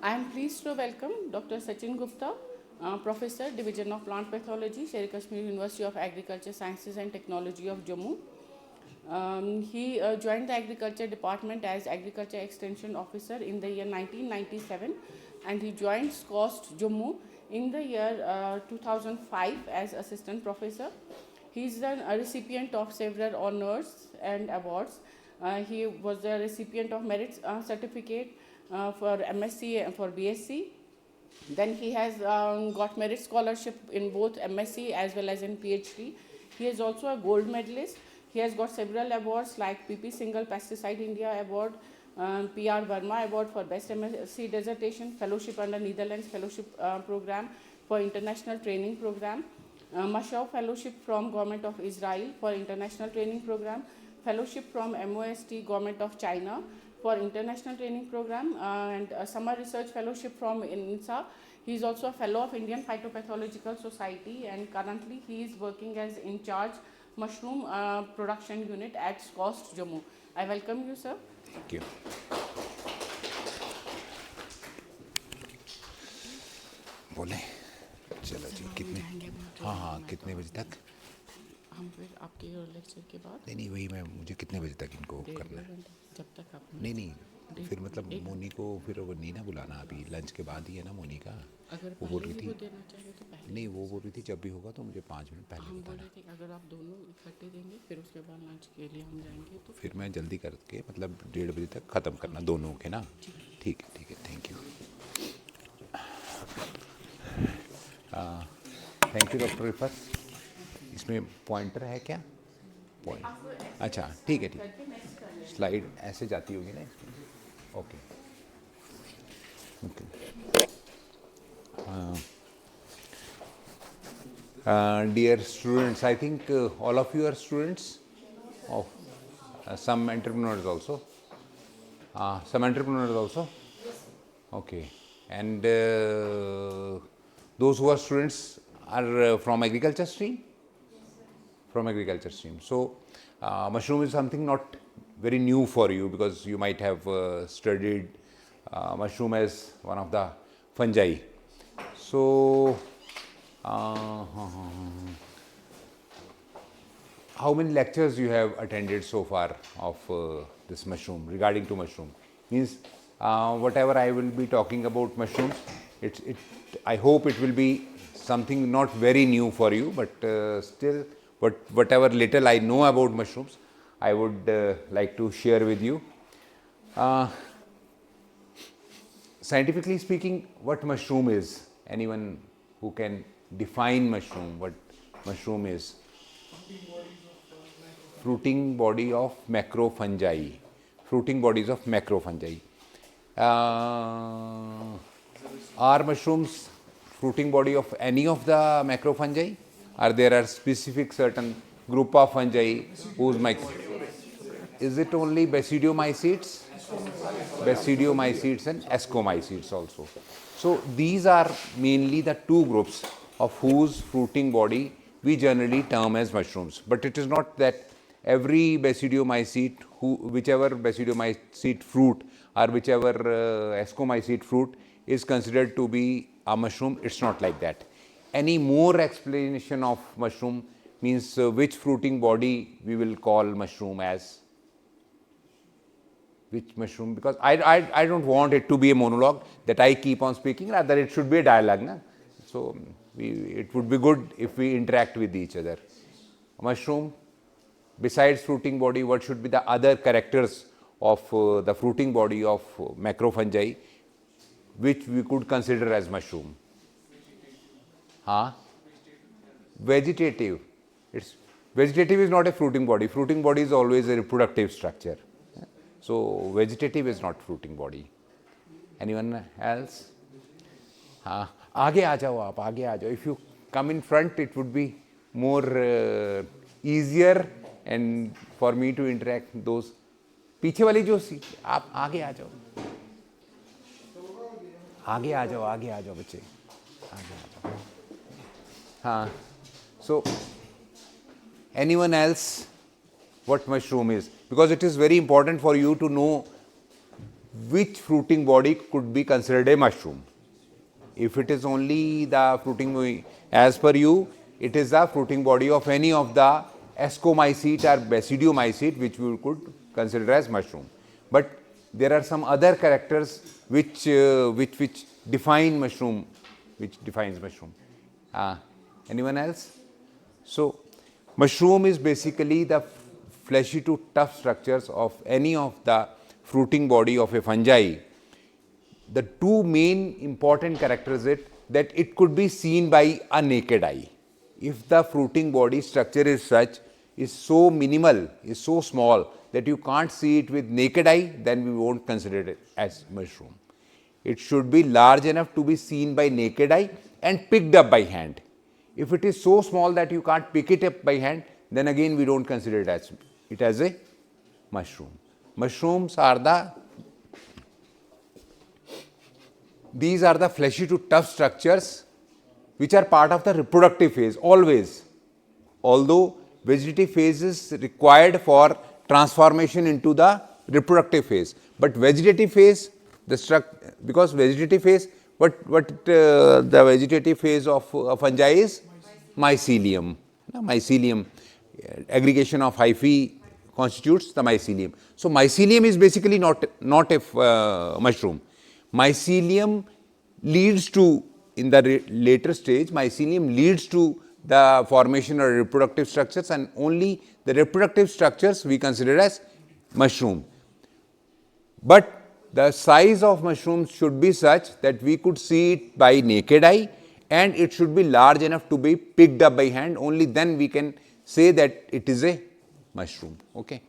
I am pleased to welcome Dr. Sachin Gupta, Professor, Division of Plant Pathology, Sher-e-Kashmir University of Agriculture Sciences and Technology of Jammu. He joined the Agriculture Department as Agriculture Extension Officer in the year 1997, and he joined SCOST Jammu in the year 2005 as Assistant Professor. He is a recipient of several honors and awards. He was a recipient of Merit Certificate for MSc and for BSc. Then he has got merit scholarship in both MSc as well as in PhD. He is also a gold medalist. He has got several awards like PP Single Pesticide India Award, PR Verma Award for Best MSc Dissertation, Fellowship under Netherlands Fellowship Program for International Training Program, Mashau Fellowship from Government of Israel for International Training Program, Fellowship from MOST Government of China for International Training Program, and a Summer Research Fellowship from INSA. He is also a Fellow of Indian Phytopathological Society, and currently he is working as in charge Mushroom Production Unit at SCOST Jammu. I welcome you, sir. Thank you. बोले चलो जी कितने हाँ कितने बजे तक हम फिर आपके लेक्चर के बाद नहीं वही मैं मुझे कितने बजे तक इनको करना है जब तक आप नहीं फिर मतलब मोनी को फिर वो नहीं ना बुलाना अभी लंच के बाद ही है ना मोनी का अगर वो बोल रही थी देना चाहिए तो पहले नहीं वो बोल रही थी जब भी होगा तो मुझे 5 मिनट पहले हम बोल बताना रहे थे अगर आप दोनों इकट्ठे देंगे फिर उसके बाद लंच के लिए हम जाएंगे तो फिर मैं जल्दी करके मतलब 1:30 बजे तक ख़त्म करना दोनों के ना ठीक है thank you thank you doctor Rifat इसमें पॉइंटर है क्या पॉइंट अच्छा ठीक है स्लाइड ऐसे जाती होगी ना इसमें okay dear students, I think all of you are students of some entrepreneurs also. Okay, and those who are students are from agriculture stream. From agriculture stream. So, mushroom is something not very new for you because you might have studied mushroom as one of the fungi. So, how many lectures you have attended so far of this mushroom, regarding to mushroom? Means whatever I will be talking about mushrooms, I hope it will be something not very new for you, but still whatever little I know about mushrooms, I would like to share with you. Scientifically speaking, what mushroom is? Anyone who can define mushroom, what mushroom is? Fruiting body of macrofungi. Fruiting bodies of macrofungi. Are mushrooms fruiting body of any of the macrofungi? Or there are specific certain group of fungi whose is it only basidiomycetes? Basidiomycetes and ascomycetes also. So these are mainly the two groups of whose fruiting body we generally term as mushrooms. But it is not that every basidiomycete, whichever basidiomycete fruit or whichever ascomycete fruit is considered to be a mushroom. It's not like that. Any more explanation of mushroom means which fruiting body we will call mushroom as? Which mushroom? Because I don't want it to be a monologue that I keep on speaking, rather it should be a dialogue. Na? So it would be good if we interact with each other. Mushroom, besides fruiting body, what should be the other characters of the fruiting body of macrofungi which we could consider as mushroom? Vegetative. Vegetative is not a fruiting body. Fruiting body is always a reproductive structure. So vegetative is not fruiting body. Anyone else? आगे आ जाओ आप आगे आ जाओ. If you come in front, it would be more easier and for me to interact those. पीछे वाली जो आप आगे आ जाओ. आगे आ जाओ बच्चे. आगे आ जाओ. हाँ. So anyone else? What mushroom is, because it is very important for you to know which fruiting body could be considered a mushroom. If it is only the fruiting body, as per you, it is the fruiting body of any of the ascomycete or basidiomycete which we could consider as mushroom. But there are some other characters which define mushroom, which defines mushroom. Anyone else? So, mushroom is basically the fleshy to tough structures of any of the fruiting body of a fungi. The two main important characters is that it could be seen by a naked eye. If the fruiting body structure is such, is so minimal, is so small that you can't see it with naked eye, then we won't consider it as mushroom. It should be large enough to be seen by naked eye and picked up by hand. If it is so small that you can't pick it up by hand, then again we don't consider it as a mushroom. Mushrooms are these are the fleshy to tough structures which are part of the reproductive phase always. Although vegetative phase is required for transformation into the reproductive phase, but vegetative phase, because vegetative phase, the vegetative phase of fungi is mycelium. Mycelium, aggregation of hyphae constitutes the mycelium. So mycelium is basically not a mushroom. Mycelium leads to, in the later stage, mycelium leads to the formation of reproductive structures, and only the reproductive structures we consider as mushroom. But the size of mushrooms should be such that we could see it by naked eye, and it should be large enough to be picked up by hand. Only then we can say that it is a mushroom. Okay.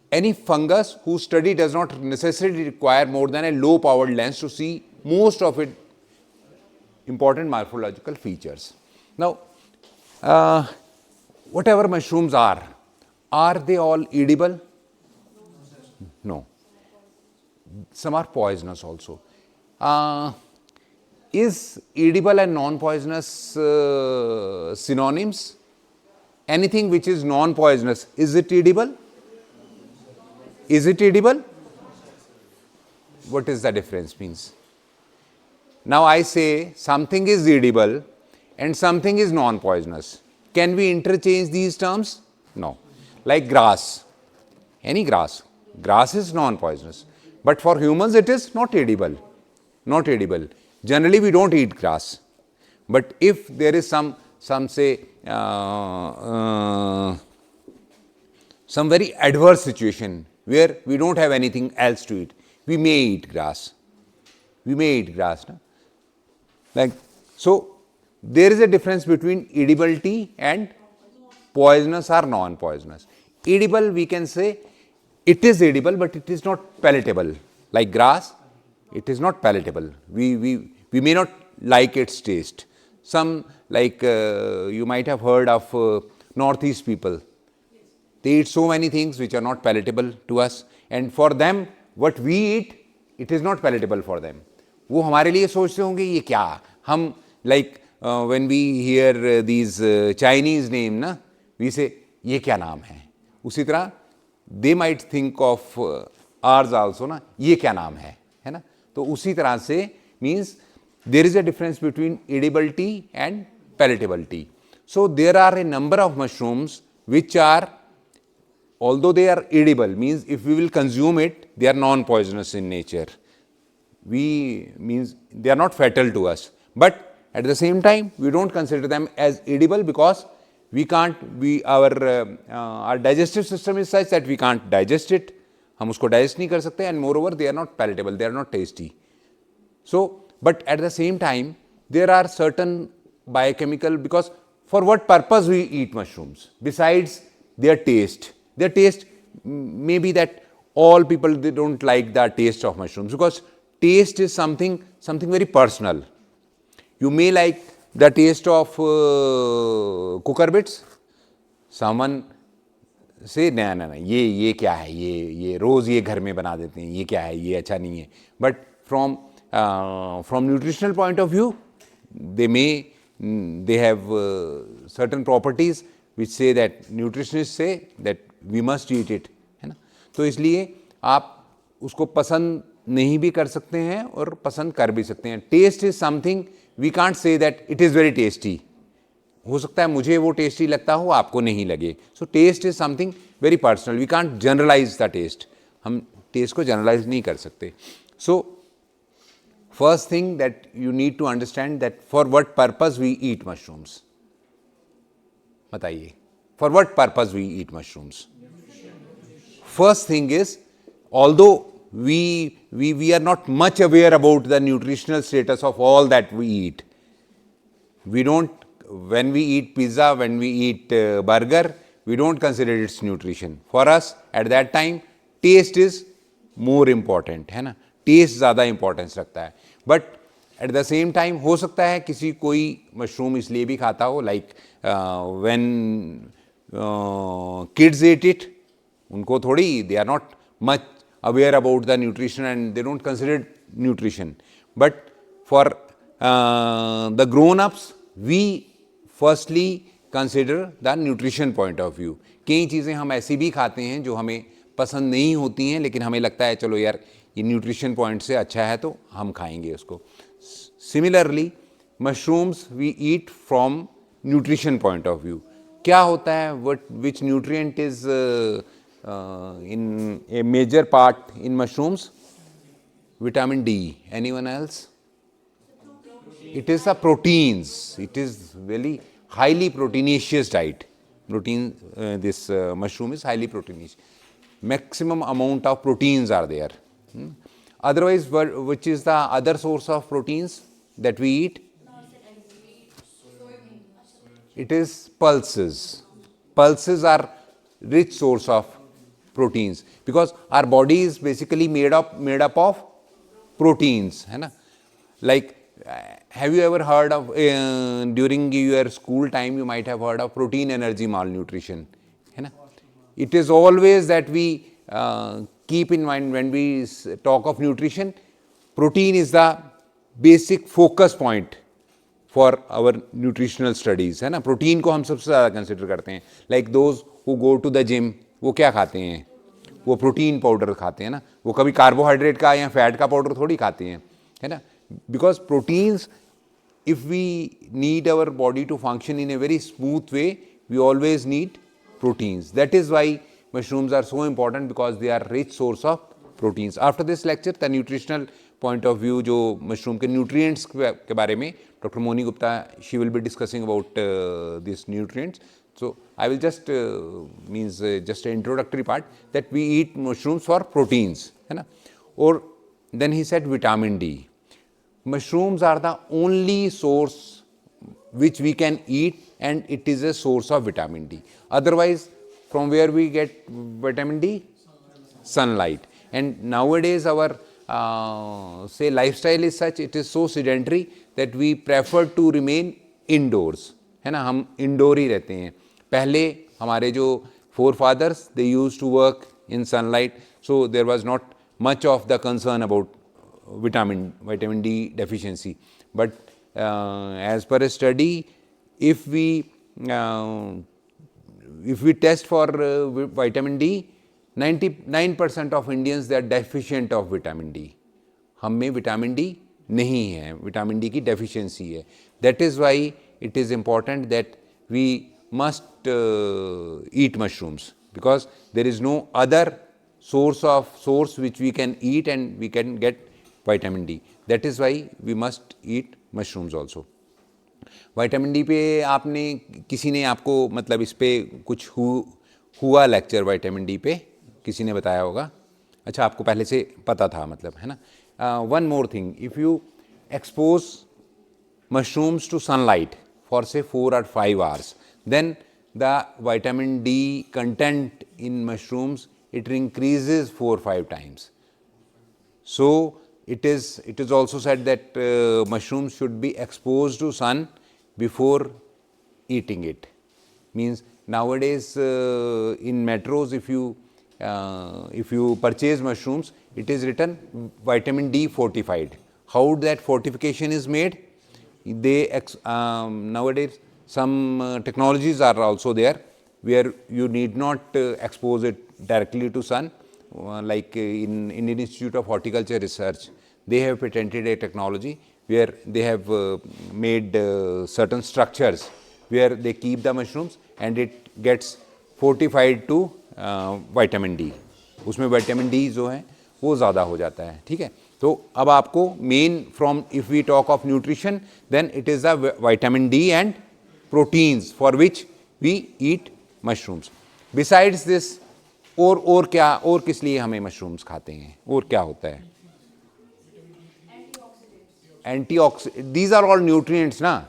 Any fungus whose study does not necessarily require more than a low powered lens to see most of its important morphological features. Now, whatever mushrooms are they all edible? No. Some are poisonous also. Is edible and non-poisonous synonyms? Anything which is non-poisonous, is it edible? Is it edible? What is the difference means? Now I say something is edible and something is non-poisonous. Can we interchange these terms? No. Like grass. Any grass. Grass is non-poisonous. But for humans it is not edible. Not edible. Generally we don't eat grass. But if there is some say some very adverse situation where we don't have anything else to eat, we may eat grass. We may eat grass. No? Like, so there is a difference between edibility and poisonous or non-poisonous. Edible, we can say it is edible, but it is not palatable. Like grass, it is not palatable. We may not like its taste. Some, like you might have heard of Northeast people. They eat so many things which are not palatable to us, and for them what we eat, it is not palatable for them. वो हमारे लिए सोचते होंगे ये क्या हम, like when we hear these Chinese name ना, we say ये क्या नाम है. उसी तरह they might think of ours also ना, ये क्या नाम है ना. तो उसी तरह से means there is a difference between edibility and palatability. So there are a number of mushrooms which are, although they are edible, means if we will consume it, they are non-poisonous in nature. Means they are not fatal to us. But at the same time, we don't consider them as edible because our digestive system is such that we can't digest it. हम उसको digest नहीं कर सकते, and moreover they are not palatable, they are not tasty. So, but at the same time, there are certain biochemical, because for what purpose we eat mushrooms besides their taste? Their taste may be that all people, they don't like the taste of mushrooms, because taste is something very personal. You may like the taste of cucurbits. Someone say no, ये क्या है, ये रोज ये घर में बना देते हैं, ये क्या है, ये अच्छा नहीं है. But from nutritional point of view, they have certain properties which say that nutritionists say that we must eat it, है ना. तो इसलिए आप उसको पसंद नहीं भी कर सकते हैं और पसंद कर भी सकते हैं. Taste is something we can't say that it is very tasty. हो सकता है मुझे वो टेस्टी लगता हो, आपको नहीं लगे. So taste is something very personal. We can't generalise the taste. हम टेस्ट को जनरलाइज नहीं कर सकते. So first thing that you need to understand that for what purpose we eat mushrooms. बताइए, for what purpose we eat mushrooms. First thing is, although we are not much aware about the nutritional status of all that we eat, we don't, when we eat pizza, when we eat burger, we don't consider its nutrition. For us at that time taste is more important, है ना. Test ज़्यादा importance रखता है. But at the same time हो सकता है किसी कोई मशरूम इसलिए भी खाता हो, like when kids eat it, उनको थोड़ी, they are not much aware about the nutrition and they don't consider nutrition. But for the grown ups we firstly consider the nutrition point of view. कई चीज़ें हम ऐसी भी खाते हैं जो हमें पसंद नहीं होती हैं, लेकिन हमें लगता है चलो यार ये न्यूट्रिशन पॉइंट से अच्छा है तो हम खाएंगे उसको. Similarly mushrooms we eat from nutrition point of view. क्या होता है, what which nutrient is in a major part in mushrooms? Vitamin D. Anyone else? It is the proteins. It is very highly proteinaceous diet. This mushroom is highly proteinaceous. Maximum amount of proteins are there. Otherwise, which is the other source of proteins that we eat? It is pulses. Pulses are rich source of proteins because our body is basically made up of proteins, है ना. Like have you ever heard of during your school time you might have heard of protein energy malnutrition, है ना. It is always that we keep in mind when we talk of nutrition. Protein is the basic focus point for our nutritional studies, है ना. Protein को हम सबसे ज़्यादा consider करते हैं. Like those who go to the gym, वो क्या खाते हैं, वो प्रोटीन पाउडर खाते हैं ना. वो कभी कार्बोहाइड्रेट का या फैट का पाउडर थोड़ी खाते हैं, है ना. Because proteins, if we need our body to function in a very smooth way, we always need proteins. That is why mushrooms are so important because they are rich source of proteins. After this lecture, the nutritional point of view, जो mushroom के nutrients के बारे में Dr. Moni Gupta, she will be discussing about these nutrients. So I will just just an introductory part that we eat mushrooms for proteins, है ना. और then he said vitamin D. Mushrooms are the only source which we can eat and it is a source of vitamin D. Otherwise, from where we get vitamin D? Sunlight. And nowadays our say lifestyle is such, it is so sedentary that we prefer to remain indoors, है ना. हम indoor ही रहते हैं. पहले हमारे जो forefathers, they used to work in sunlight, so there was not much of the concern about vitamin D deficiency. But as per a study, if we test for vitamin D, 99% of Indians, they are deficient of vitamin D. हम में vitamin D नहीं है, vitamin D की deficiency है. That is why it is important that we must eat mushrooms, because there is no other source which we can eat and we can get vitamin D. That is why we must eat mushrooms also. Vitamin D पे आपने, किसी ने आपको मतलब इस पे कुछ हुआ लेक्चर विटामिन डी पे, किसी ने बताया होगा. अच्छा, आपको पहले से पता था मतलब, है ना. One more thing, if you expose mushrooms to sunlight for say 4 or 5 hours, then the vitamin D content in mushrooms, it increases 4 or 5 times. So it is also said that mushrooms should be exposed to sun before eating it. Means nowadays in metros, if you purchase mushrooms, it is written vitamin D fortified. How that fortification is made? Nowadays some technologies are also there where you need not expose it directly to sun, like in Indian Institute of Horticulture Research, they have patented a technology where they have made certain structures where they keep the mushrooms and it gets fortified to vitamin D. उसमें vitamin D जो है वो ज़्यादा हो जाता है, ठीक है. तो अब आपको main from if we talk of nutrition then it is the vitamin D and proteins for which we eat mushrooms. Besides this, और क्या, और किस लिए हमें मशरूम्स खाते हैं, और क्या होता है? Antioxidant, these are all nutrients ना.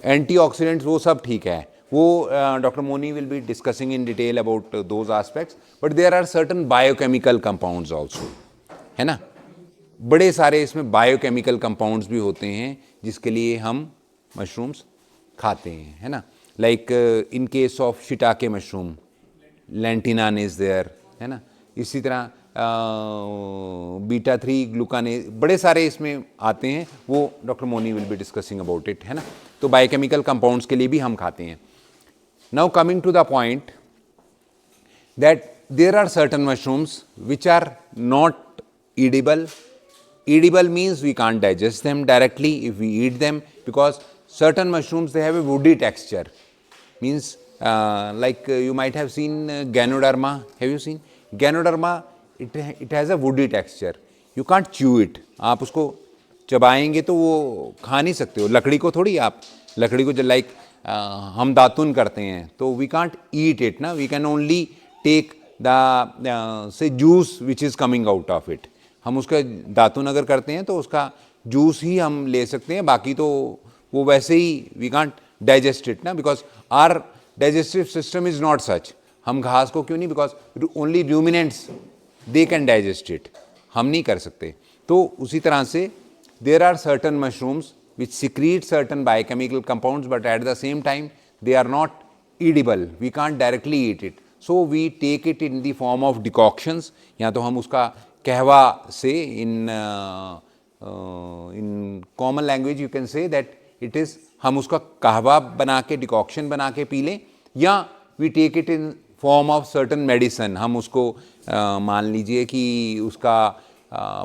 एंटीऑक्सीडेंट्स वो सब ठीक है, वो doctor Moni will be discussing in detail about those aspects. But there are certain biochemical compounds also, है ना. बड़े सारे इसमें बायोकेमिकल कंपाउंड्स भी होते हैं जिसके लिए हम मशरूम्स खाते हैं, है ना. Like in case of shiitake mushroom, lentinan is there, है ना. इसी तरह बीटा 3 ग्लूकानेज, बड़े सारे इसमें आते हैं, वो doctor Moni will be discussing about it, है ना. तो बायोकेमिकल कंपाउंड्स के लिए भी हम खाते हैं. Now coming to the point that there are certain mushrooms which are not edible. Edible means we can't digest them directly if we eat them, because certain mushrooms, they have a woody texture. Means like you might have seen Ganoderma. Have you seen Ganoderma? It has a woody texture. You can't chew it. आप उसको चबाएंगे तो वो खा नहीं सकते हो. लकड़ी को थोड़ी आप, लकड़ी को जो लाइक हम दातुन करते हैं तो we can't eat it ना. We can only take the say juice which is coming out of it. हम उसका दातुन अगर करते हैं तो उसका जूस ही हम ले सकते हैं, बाकी तो वो वैसे ही वी कांट डाइजेस्ट इट ना, because our digestive system is not such. हम घास को क्यों नहीं, because only ruminants they can digest it, हम नहीं कर सकते. तो उसी तरह से there are certain mushrooms which secrete certain biochemical compounds, but at the same time they are not edible. We can't directly eat it, so we take it in the form of decoctions. या तो हम उसका कहवा से in common language you can say that it is, हम उसका कहवा बना के डिकॉक्शन बना के पी लें, या we take it in form of certain medicine. हम उसको मान लीजिए कि उसका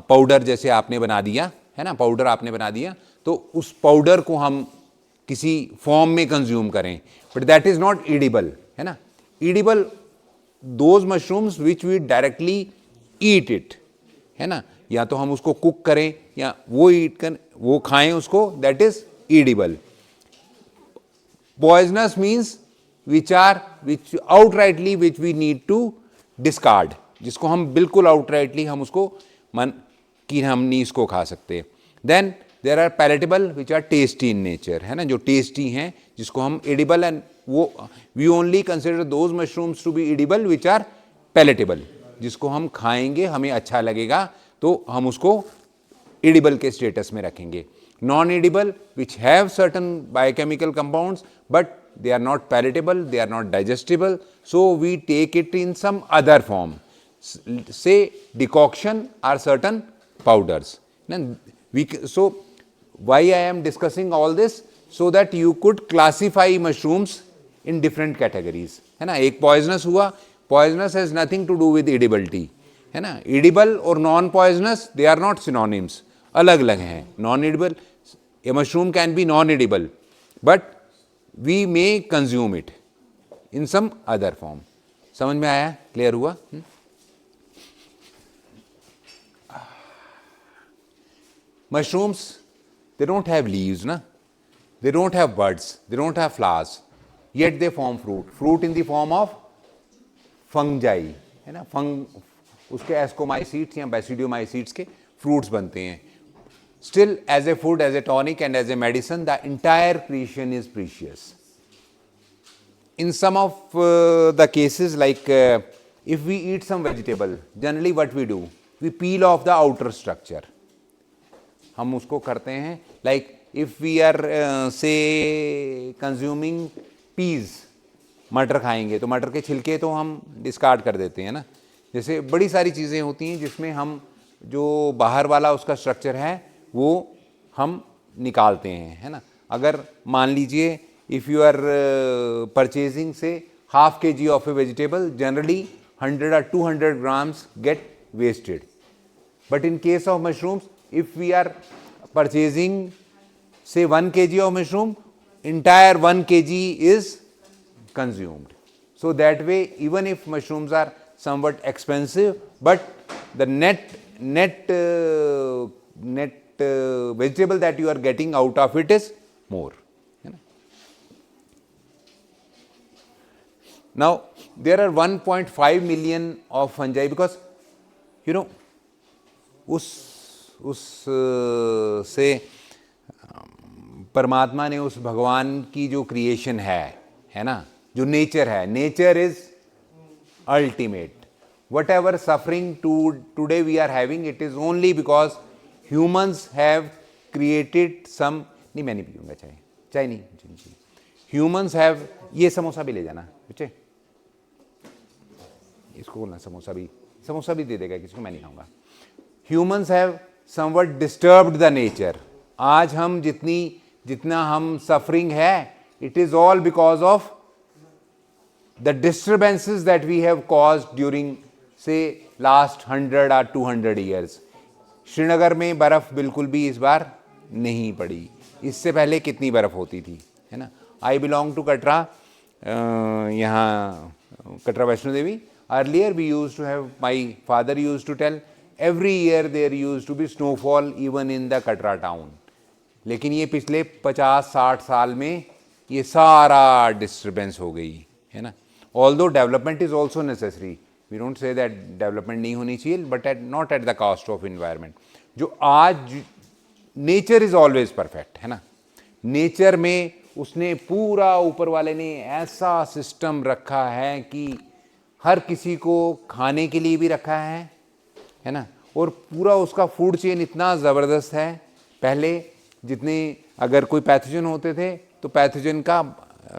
पाउडर जैसे आपने बना दिया है ना, पाउडर आपने बना दिया तो उस पाउडर को हम किसी फॉर्म में कंज्यूम करें, but that is not edible, है ना. Edible those mushrooms which we directly eat it, है ना. या तो हम उसको कुक करें या वो ईट कर वो खाएं उसको, that is edible. Poisonous means which outrightly which we need to discard, जिसको हम बिल्कुल आउटराइटली हम उसको मन कि हम नहीं इसको खा सकते. Then there are palatable which are tasty in nature, है ना, जो टेस्टी हैं जिसको हम एडिबल, एंड वो we only consider those mushrooms to be edible which are palatable, जिसको हम खाएंगे हमें अच्छा लगेगा तो हम उसको एडिबल के स्टेटस में रखेंगे. Non edible which have certain biochemical compounds but they are not palatable, they are not digestible, so we take it in some other form, say decoction or certain powders. So why I am discussing all this, so that you could classify mushrooms in different categories, है ना. एक poisonous हुआ, poisonous has nothing to do with edibility, है ना. edible और non poisonous, they are not synonyms, अलग अलग हैं. non edible, a mushroom can be non edible but we may consume it in some other form. समझ में आया, clear हुआ. Mushrooms, they don't have leaves, na? They don't have buds, they don't have flowers, yet they form fruit in the form of fungi, है ना. उसके ascomycetes या बैसिडियोमाइसीड्स के fruits बनते हैं. Still, as a food, as a tonic and as a medicine, the entire creation is precious. In some of the cases, like if we eat some vegetable, generally what we do, we peel off the outer structure. हम उसको करते हैं, like if we are say consuming peas, मटर खाएंगे तो मटर के छिलके तो हम डिस्कार्ड कर देते हैं ना. जैसे बड़ी सारी चीज़ें होती हैं जिसमें हम जो बाहर वाला उसका स्ट्रक्चर है वो हम निकालते हैं, है ना. अगर मान लीजिए इफ़ यू आर परचेजिंग से ½ kg of A vegetable, generally 100 or 200 grams get wasted. But in case of mushrooms, if we are purchasing say 1 kg of mushroom, entire 1 kg is consumed. So that way, even if mushrooms are somewhat expensive, but the net vegetable that you are getting out of it is more. Now there are 1.5 million of fungi, because you know से परमात्मा ने उस भगवान की जो creation है ना, जो नेचर है, nature is ultimate. Whatever suffering today we are having, it is only because humans have created some. नहीं, मैं नहीं पीऊँगा चाय, चाय नहीं. ह्यूमन्स हैव, ये समोसा भी ले जाना बच्चे, इसको बोलना समोसा भी दे देगा किसी को, मैं नहीं खाऊंगा. Humans have somewhat disturbed the nature. आज हम जितना हम सफरिंग है, it is all because of the disturbances that we have caused during say last 100 or 200 years. Srinagar में बर्फ बिल्कुल भी इस बार नहीं पड़ी. इससे पहले कितनी बर्फ होती थी, है ना. आई बिलोंग टू कटरा, यहाँ Katra Vaishno Devi. Earlier we used to have, my father used to tell, every year there used to be snowfall even in the Katra town. लेकिन ये पिछले 50-60 साल में ये सारा डिस्टर्बेंस हो गई, है ना. Although development is also necessary, we don't say that development नहीं होनी चाहिए, but not at the cost of environment. जो आज नेचर इज ऑलवेज परफेक्ट, है ना. नेचर में उसने पूरा, ऊपर वाले ने ऐसा सिस्टम रखा है कि हर किसी को खाने के लिए भी रखा है ना. और पूरा उसका फूड चेन इतना ज़बरदस्त है. पहले जितने अगर कोई पैथोजन होते थे तो पैथोजन का,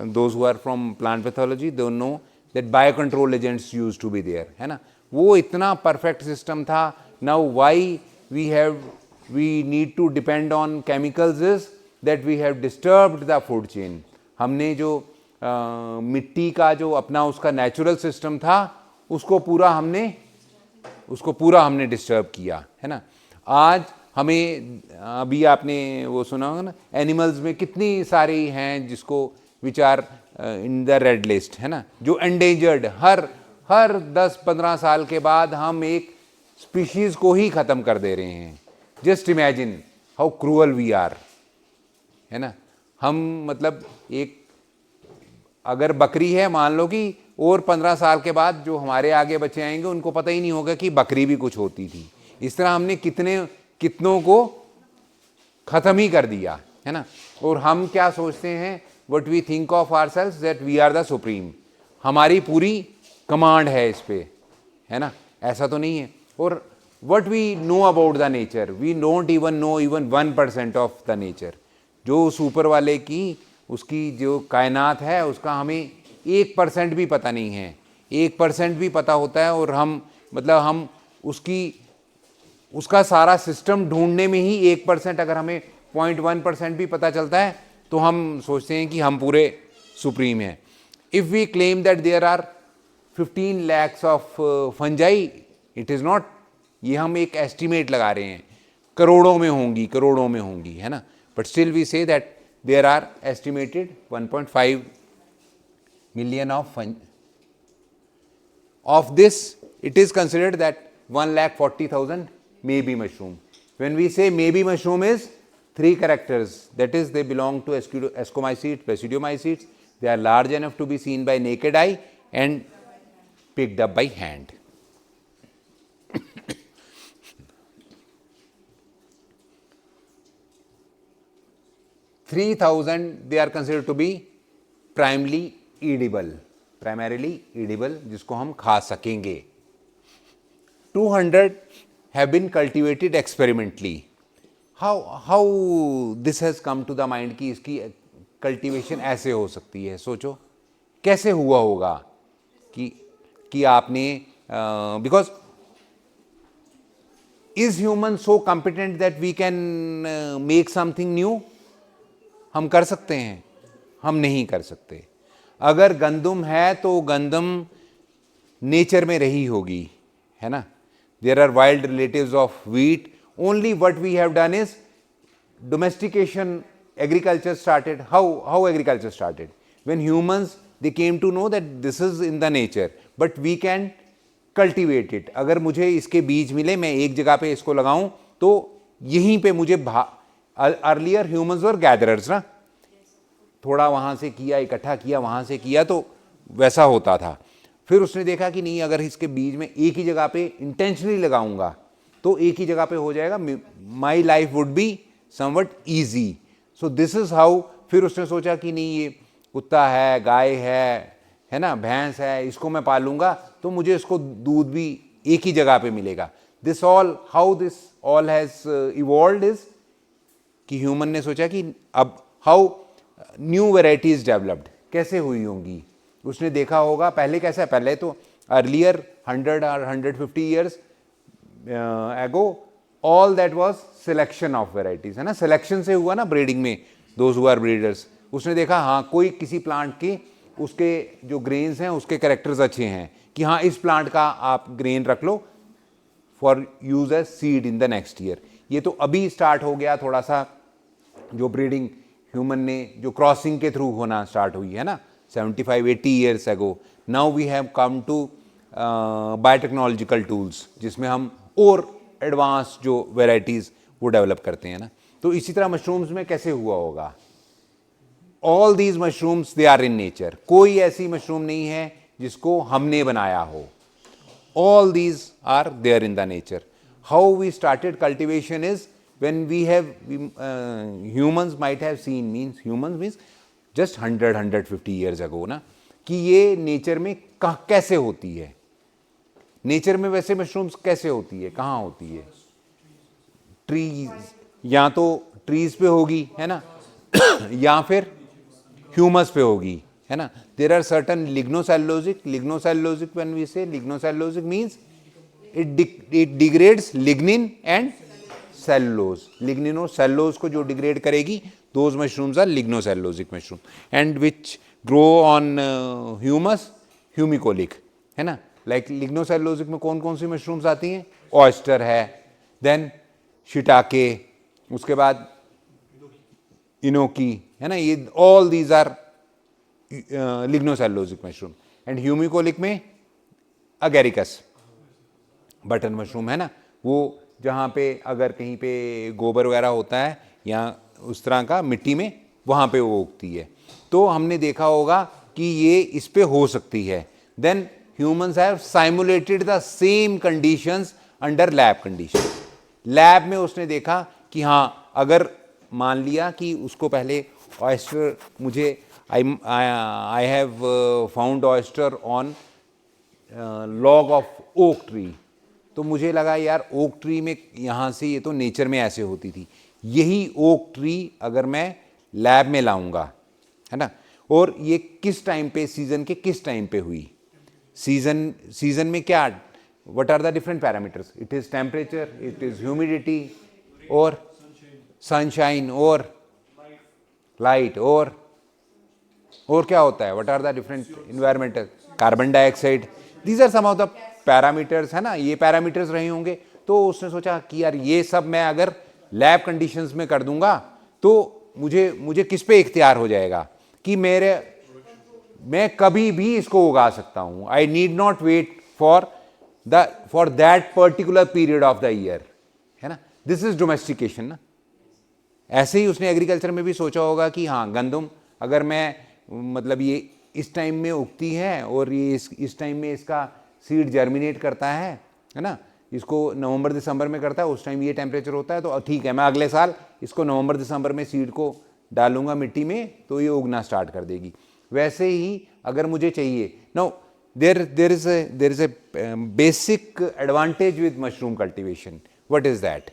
those who are from plant pathology they know that bio control agents use to be there, है ना. वो इतना परफेक्ट सिस्टम था. Now why we need to depend on chemicals is that we have disturbed the food chain. हमने जो मिट्टी का जो अपना उसका नेचुरल सिस्टम था, उसको पूरा हमने डिस्टर्ब किया, है ना. आज हमें, अभी आपने वो सुना होगा ना, एनिमल्स में कितनी सारी हैं जिसको which are in the red list, है ना, जो एंडेंजर्ड. हर 10-15 साल के बाद हम एक स्पीशीज को ही ख़त्म कर दे रहे हैं. Just imagine how cruel we are, है ना. हम मतलब एक, अगर बकरी है मान लो कि, और 15 साल के बाद जो हमारे आगे बच्चे आएंगे उनको पता ही नहीं होगा कि बकरी भी कुछ होती थी. इस तरह हमने कितनों को ख़त्म ही कर दिया, है ना. और हम क्या सोचते हैं, what we think of our self that we are the supreme. हमारी पूरी कमांड है इस पे, है ना. ऐसा तो नहीं है. और what we know about the nature, we don't even know even 1% of the nature. जो उस ऊपर वाले की, उसकी जो कायनात है, उसका हमें 1% भी पता नहीं है. 1% भी पता होता है और हम उसका सारा सिस्टम ढूंढने में ही 1%, अगर हमें 0.1% भी पता चलता है तो हम सोचते हैं कि हम पूरे सुप्रीम हैं. If we claim that there are 15 lakhs of fungi, it is not, ये हम एक एस्टिमेट लगा रहे हैं, करोड़ों में होंगी, है ना. But still we say that there are estimated 1.5 million of fungi. Of this, it is considered that 1,40,000 may be mushroom. When we say maybe mushroom is 3 characters, that is they belong to ascomycetes, basidiomycetes. They are large enough to be seen by naked eye and picked up by hand. 3,000 they are considered to be primarily edible, जिसको हम खा सकेंगे. 200 have been cultivated experimentally. How this has come to the mind कि इसकी cultivation ऐसे हो सकती है. सोचो कैसे हुआ होगा कि आपने, because is human so competent that we can make something new? हम कर सकते हैं? हम नहीं कर सकते. अगर गंदम है तो गंदम नेचर में रही होगी, है ना. There are wild relatives of wheat. Only what we have done is domestication. Agriculture started. How agriculture started? When humans, they came to know that this is in the nature, but we can cultivate it. अगर मुझे इसके बीज मिले, मैं एक जगह पे इसको लगाऊं, तो यहीं पे मुझे earlier humans were gatherers ना, थोड़ा वहाँ से किया, इकट्ठा किया, वहाँ से किया, तो वैसा होता था. फिर उसने देखा कि नहीं, अगर इसके बीज में एक ही जगह पे इंटेंशनली लगाऊंगा तो एक ही जगह पे हो जाएगा. My life would be somewhat easy. So this is how. फिर उसने सोचा कि नहीं, ये कुत्ता है, गाय है ना, भैंस है, इसको मैं पालूंगा तो मुझे इसको दूध भी एक ही जगह पे मिलेगा. This all, how this all has evolved is कि ह्यूमन ने सोचा कि अब हाउ न्यू वेराइटीज डेवलप्ड कैसे हुई होंगी. उसने देखा होगा पहले कैसा है, पहले तो अर्लियर 100 और 150 years ago all that was selection of varieties, है ना. सिलेक्शन से हुआ ना ब्रीडिंग में, दोज हु आर ब्रीडर्स. उसने देखा हाँ, कोई किसी प्लांट के उसके जो ग्रेन्स हैं उसके कैरेक्टर्स अच्छे हैं कि हाँ, इस प्लांट का आप ग्रेन रख लो for use as seed in the next year. ये तो अभी स्टार्ट हो गया थोड़ा सा, जो ब्रीडिंग ह्यूमन ने जो क्रॉसिंग के थ्रू होना स्टार्ट हुई है ना, 75-80 years ago. Now we have come to biotechnological tools, जिसमें हम और एडवांस जो वेराइटीज़ वो डेवलप करते हैं ना. तो इसी तरह मशरूम्स में कैसे हुआ होगा. All these mushrooms they are in nature. कोई ऐसी मशरूम नहीं है जिसको हमने बनाया हो. All these are there in the nature. How we started cultivation is when we have humans might have seen, means humans means just 100-150 years ago ना, कि ये नेचर में कैसे होती है. नेचर में वैसे मशरूम्स कैसे होती है, कहाँ होती है. ट्रीज, या तो ट्रीज पे होगी, है ना, या फिर ह्यूमस पे होगी, है ना. There are certain lignocellulosic. When we say lignocellulosic means it degrades lignin and cellulose. Lignin और सेलुलोज को जो डिग्रेड करेगी, those mushrooms are lignocellulosic mushroom. And which grow on humus, humicolic, है ना. लाइक लिग्नोसेल्यूलोजिक में कौन कौन सी मशरूम्स आती हैं. ऑयस्टर है, देन शिटाके, उसके बाद इनोकी, है ना. ये all these are lignocellulosic mushroom. And humicolic में अगेरिकस, बटन मशरूम, है ना. वो जहाँ पे अगर कहीं पे गोबर वगैरह होता है या उस तरह का मिट्टी में, वहाँ पे वो उगती है. तो हमने देखा होगा कि ये इस पे हो सकती है. Then humans have simulated the same conditions under lab conditions. Lab में उसने देखा कि हाँ, अगर मान लिया कि उसको पहले ऑयस्टर, मुझे I have found oyster on log of oak tree. तो मुझे लगा यार ओक ट्री में यहाँ से, ये तो नेचर में ऐसे होती थी, यही ओक ट्री अगर मैं लैब में लाऊंगा, है ना. और ये किस टाइम पे, सीजन के किस टाइम पे हुई. सीजन में क्या, what are the different parameters. It is temperature, it is humidity, और सनशाइन, और लाइट, और क्या होता है, what are the different environmental, carbon dioxide. These are some of the parameters, है ना. ये पैरामीटर्स रहे होंगे. तो उसने सोचा कि यार ये सब मैं अगर लैब कंडीशंस में कर दूंगा तो मुझे किस पे इख्तियार हो जाएगा कि मैं कभी भी इसको उगा सकता हूं. I need not wait for that particular period of the year, है ना. दिस इज डोमेस्टिकेशन ना. ऐसे ही उसने एग्रीकल्चर में भी सोचा होगा कि हाँ, गंदम अगर मैं, मतलब ये इस टाइम में उगती है और ये इस टाइम में इसका सीड जर्मिनेट करता है ना, इसको नवंबर दिसंबर में करता है, उस टाइम ये टेम्परेचर होता है, तो ठीक है, मैं अगले साल इसको नवंबर दिसंबर में सीड को डालूंगा मिट्टी में तो ये उगना स्टार्ट कर देगी. वैसे ही अगर मुझे चाहिए, no, there is a basic advantage with mushroom cultivation. What is that?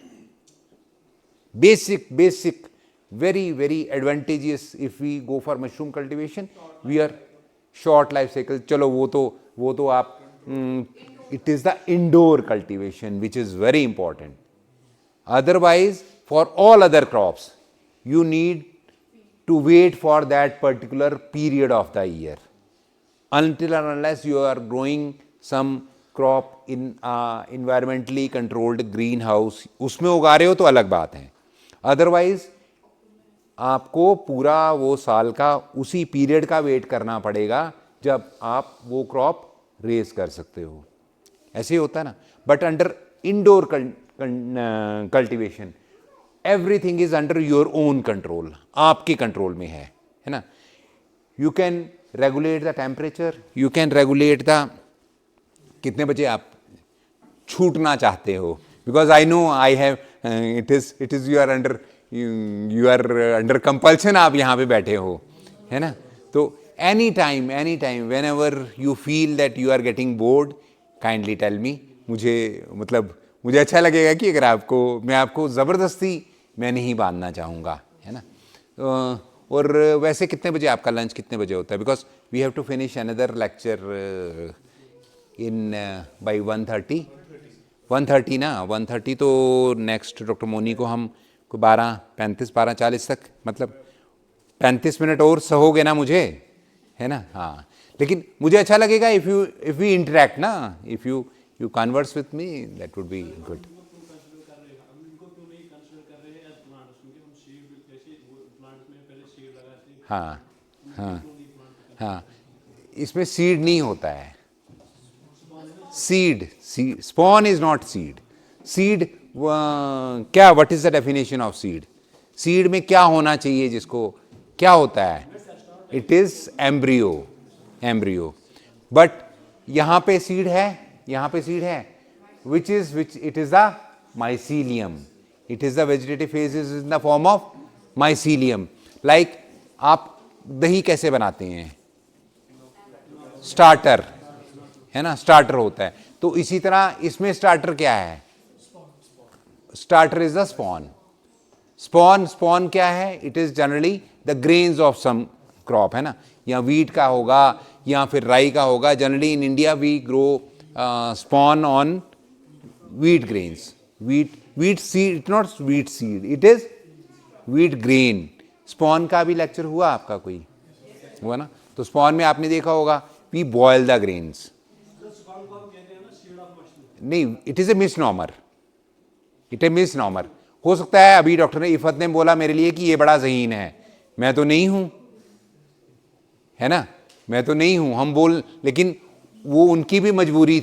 Basic very advantageous if we go for mushroom cultivation. We are short life cycle. चलो वो तो आप, it is the indoor cultivation which is very important. Otherwise, for all other crops, you need to wait for that particular period of the year. Until and unless you are growing some crop in environmentally controlled greenhouse, उसमें उगा रहे हो तो अलग बात है. Otherwise आपको पूरा वो साल का उसी पीरियड का वेट करना पड़ेगा जब आप वो क्रॉप रेज कर सकते हो. ऐसे ही होता है ना. But under indoor cultivation everything is under your own control, आपके कंट्रोल में है ना. You can regulate the temperature, you can regulate the कितने बजे आप छूटना चाहते हो, because I know I have it is you are under compulsion, आप यहाँ पे बैठे हो, है ना. तो any time whenever you feel that you are getting bored, kindly tell me. मुझे अच्छा लगेगा कि अगर मैं आपको ज़बरदस्ती मैं नहीं बांधना चाहूँगा, है ना. और वैसे कितने बजे आपका लंच कितने बजे होता है, because we have to finish another lecture in by 1:30 ना. 1:30 तो नेक्स्ट डॉक्टर मोनी को हम 12:40 तक, मतलब 35 मिनट और सहोगे ना मुझे, है ना. हाँ, लेकिन मुझे अच्छा लगेगा इफ़ वी इंटरेक्ट ना, if you converse with me, that would be good. हाँ हाँ हाँ, इसमें सीड नहीं होता है. Seed spawn is not seed. Seed क्या, what is the definition of seed? Seed में क्या होना चाहिए, जिसको क्या होता है? It is embryo. बट यहाँ पे सीड है, which it is the mycelium. It is the vegetative phase is in the form of mycelium. Like आप दही कैसे बनाते हैं? स्टार्टर, है ना, स्टार्टर होता है. तो इसी तरह इसमें स्टार्टर क्या है? Starter is the spawn. Spawn क्या है? It is generally the grains of some crop, है ना. या वीट का होगा या फिर राई का होगा. Generally in India we grow spawn on wheat grains, wheat seed, it's not wheat seed, it is wheat grain. Spawn का भी लेक्चर हुआ आपका कोई? हुआ ना. तो स्पॉन में आपने देखा होगा we boil the grains. नहीं, it is a misnomer. हो सकता है अभी डॉक्टर ने इफत ने बोला मेरे लिए कि ये बड़ा ज़हीन है, मैं तो नहीं हूं, है ना, मैं तो नहीं हूं. हम बोल, लेकिन वो उनकी भी मजबूरी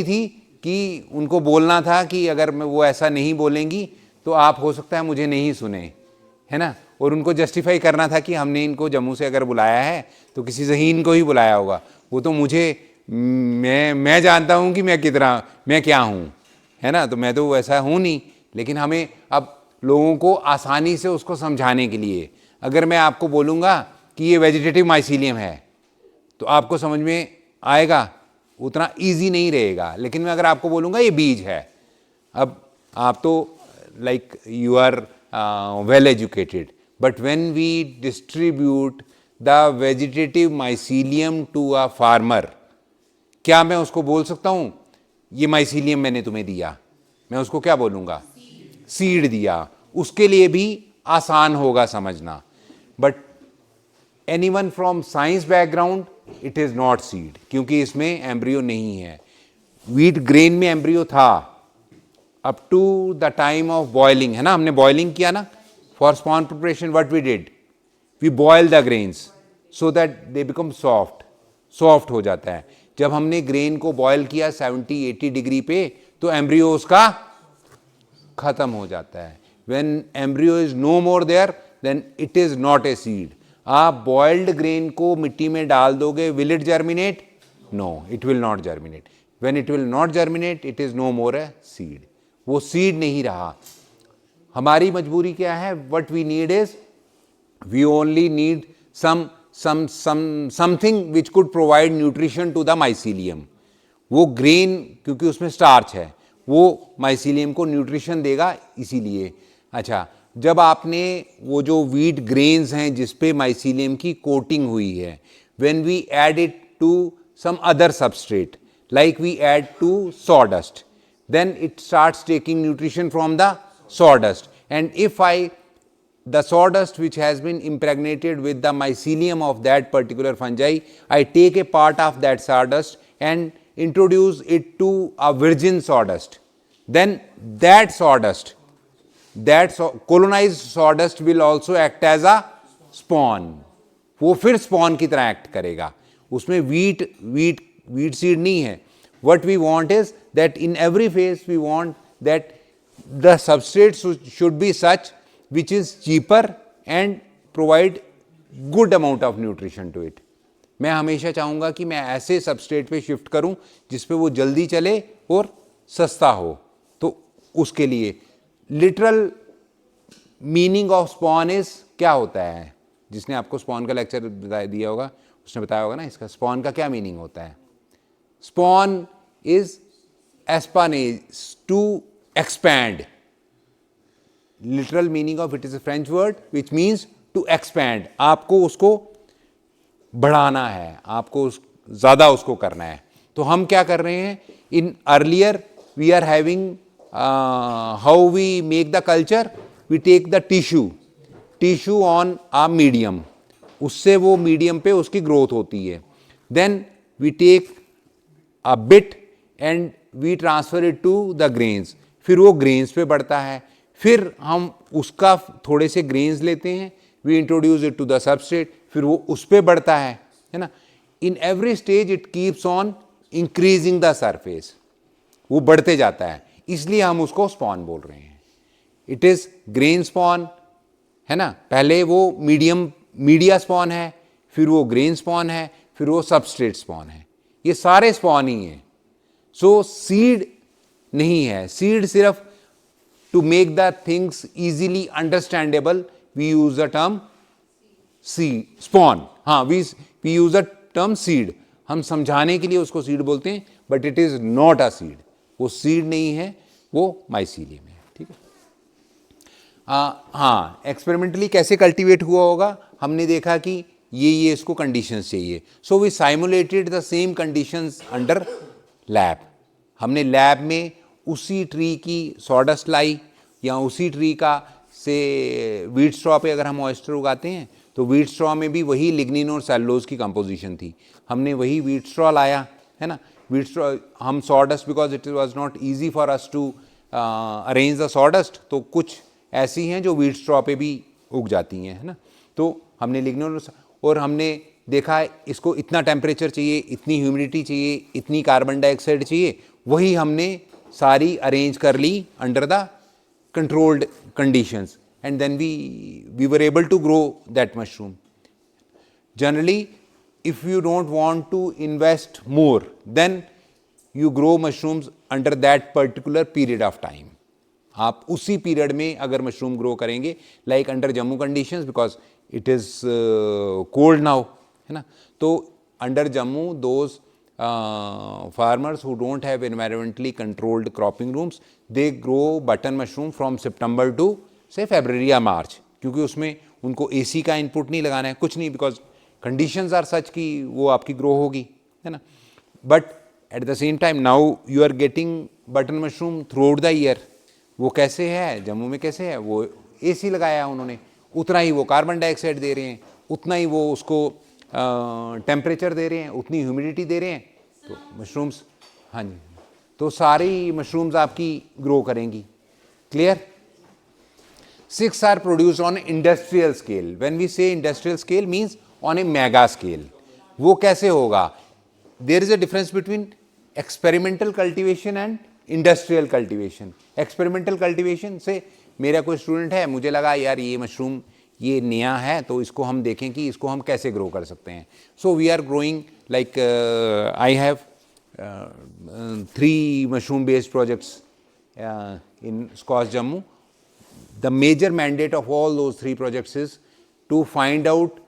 थी, कि उनको बोलना था कि अगर मैं वो ऐसा नहीं बोलेंगी तो आप हो सकता है मुझे नहीं सुने, है ना. और उनको जस्टिफाई करना था कि हमने इनको जम्मू से अगर बुलाया है तो किसी ज़हीन को ही बुलाया होगा. वो तो मुझे, मैं जानता हूँ कि मैं क्या हूँ, है ना. तो मैं तो वैसा हूँ नहीं. लेकिन हमें अब लोगों को आसानी से उसको समझाने के लिए, अगर मैं आपको बोलूँगा कि ये वेजिटेटिव माइसीलियम है तो आपको समझ में आएगा, उतना इजी नहीं रहेगा. लेकिन मैं अगर आपको बोलूँगा ये बीज है, अब आप तो like you are well educated, but when we distribute the vegetative mycelium to a farmer, क्या मैं उसको बोल सकता हूँ ये माइसीलियम मैंने तुम्हें दिया? मैं उसको क्या बोलूँगा? सीड दिया. उसके लिए भी आसान होगा समझना. But anyone from science background, it is not seed, क्योंकि इसमें एम्ब्रियो नहीं है. व्हीट ग्रेन में एम्ब्रियो था up to the time of boiling, है ना. हमने बॉइलिंग किया ना for spawn preparation. What we did, we boil the grains so that they become soft हो जाता है. जब हमने ग्रेन को बॉयल किया 70-80 डिग्री पे, तो एम्ब्रियो उसका खत्म हो जाता है. When embryo is no more there, then it is not a seed. आप बॉइल्ड ग्रेन को मिट्टी में डाल दोगे, will it germinate? No, it will not germinate. When it will not germinate, it is no more a seed. वो seed नहीं रहा. हमारी मजबूरी क्या है? What we need is, we only need something which could provide nutrition to the mycelium. वो grain, क्योंकि उसमें स्टार्च है, वो माइसीलियम को न्यूट्रिशन देगा, इसीलिए. अच्छा, जब आपने वो जो व्हीट ग्रेन्स हैं जिस पे माइसीलियम की कोटिंग हुई है, when we add it to some other substrate, like we add to sawdust, then it starts taking nutrition from the sawdust. And if the sawdust which has been impregnated with the mycelium of that particular fungi, I take a part of that sawdust and introduce it to a virgin sawdust, then that sawdust, colonized sawdust will also act as a spawn. वो फिर spawn की तरह act करेगा. उसमें wheat seed नहीं है. What we want is that in every phase we want that the substrate should be such which is cheaper and provide good amount of nutrition to it. मैं हमेशा चाहूँगा कि मैं ऐसे सबस्ट्रेट पे शिफ्ट करूँ जिस पे वो जल्दी चले और सस्ता हो. तो उसके लिए literal meaning of spawn is क्या होता है? जिसने आपको स्पॉन का लेक्चर दिया होगा उसने बताया होगा ना, इसका स्पॉन का क्या मीनिंग होता है? Spawn is espanage, to expand. Literal meaning of it is a French word which means to expand. आपको उसको बढ़ाना है, आपको ज़्यादा उसको करना है. तो हम क्या कर रहे हैं? In earlier we are having how we make the culture, we take the tissue on a medium, उससे वो मीडियम पे उसकी ग्रोथ होती है. Then we take a bit and we transfer it to the grains, फिर वो grains पे बढ़ता है. फिर हम उसका थोड़े से ग्रेन्स लेते हैं, we introduce it to the substrate, फिर वो उस पर बढ़ता है ना. In every stage it keeps on increasing the surface, वो बढ़ते जाता है, इसलिए हम उसको स्पॉन बोल रहे हैं. इट इज ग्रेन स्पॉन है ना. पहले वो मीडिया स्पॉन है, फिर वो ग्रेन स्पॉन है, फिर वो सबस्ट्रेट स्पॉन है. ये सारे स्पॉन ही हैं. सो सीड नहीं है. सीड सिर्फ to make the things easily understandable we use the term spawn. हाँ, we use the term seed. हम समझाने के लिए उसको सीड बोलते हैं, but it is not a seed. वो सीड नहीं है, वो माइसीलियम है. ठीक है. हाँ, एक्सपेरिमेंटली कैसे कल्टीवेट हुआ होगा, हमने देखा कि ये इसको कंडीशंस चाहिए. So we simulated the same conditions under lab. हमने लैब में उसी ट्री की सॉडस्ट लाई, या उसी ट्री का से वीट स्ट्रॉ पे अगर हम ऑयस्टर उगाते हैं तो वीट स्ट्रॉ में भी वही लिग्निन और सेलुलोज की कंपोजिशन थी. हमने वही वीट स्ट्रॉ लाया है ना. वीट स्ट्रॉ हम sawdust, because it was not easy for us to arrange the sawdust, तो कुछ ऐसी हैं जो वीट स्ट्रॉ पे भी उग जाती हैं है ना. तो हमने लिग्निन और हमने देखा इसको इतना टेम्परेचर चाहिए, इतनी ह्यूमिडिटी चाहिए, इतनी कार्बन डाइऑक्साइड चाहिए, वही हमने सारी अरेंज कर ली under the controlled conditions, and then we were able to grow that mushroom. Generally, if you don't want to invest more, then you grow mushrooms under that particular period of time. आप उसी period में अगर mushroom grow करेंगे, like under Jammu conditions, because it is cold now है ना. तो under Jammu those farmers who don't have environmentally controlled cropping rooms, they grow button mushroom from September to say February या March, क्योंकि उसमें उनको AC का input नहीं लगाना है, कुछ नहीं, बिकॉज कंडीशंस आर सच कि वो आपकी ग्रो होगी है ना. But at the same time now you are getting button mushroom throughout the year. वो कैसे है जम्मू में, कैसे है, वो AC लगाया उन्होंने, उतना ही वो कार्बन डाइऑक्साइड दे रहे हैं, उतना ही वो उसको टेम्परेचर दे रहे हैं, उतनी ह्यूमिडिटी दे रहे हैं. तो मशरूम्स, हाँ जी, तो सारी मशरूम्स आपकी ग्रो करेंगी. Clear. 6 are produce on industrial scale. When we say industrial scale means on a mega scale. वो कैसे होगा? There is a difference between experimental cultivation and industrial cultivation. Experimental cultivation से मेरा कोई स्टूडेंट है, मुझे लगा यार ये मशरूम ये नया है, तो इसको हम देखें कि इसको हम कैसे ग्रो कर सकते हैं. So we are growing like I have 3 mushroom based projects in SCOS Jammu. The major mandate of all those 3 projects is to find out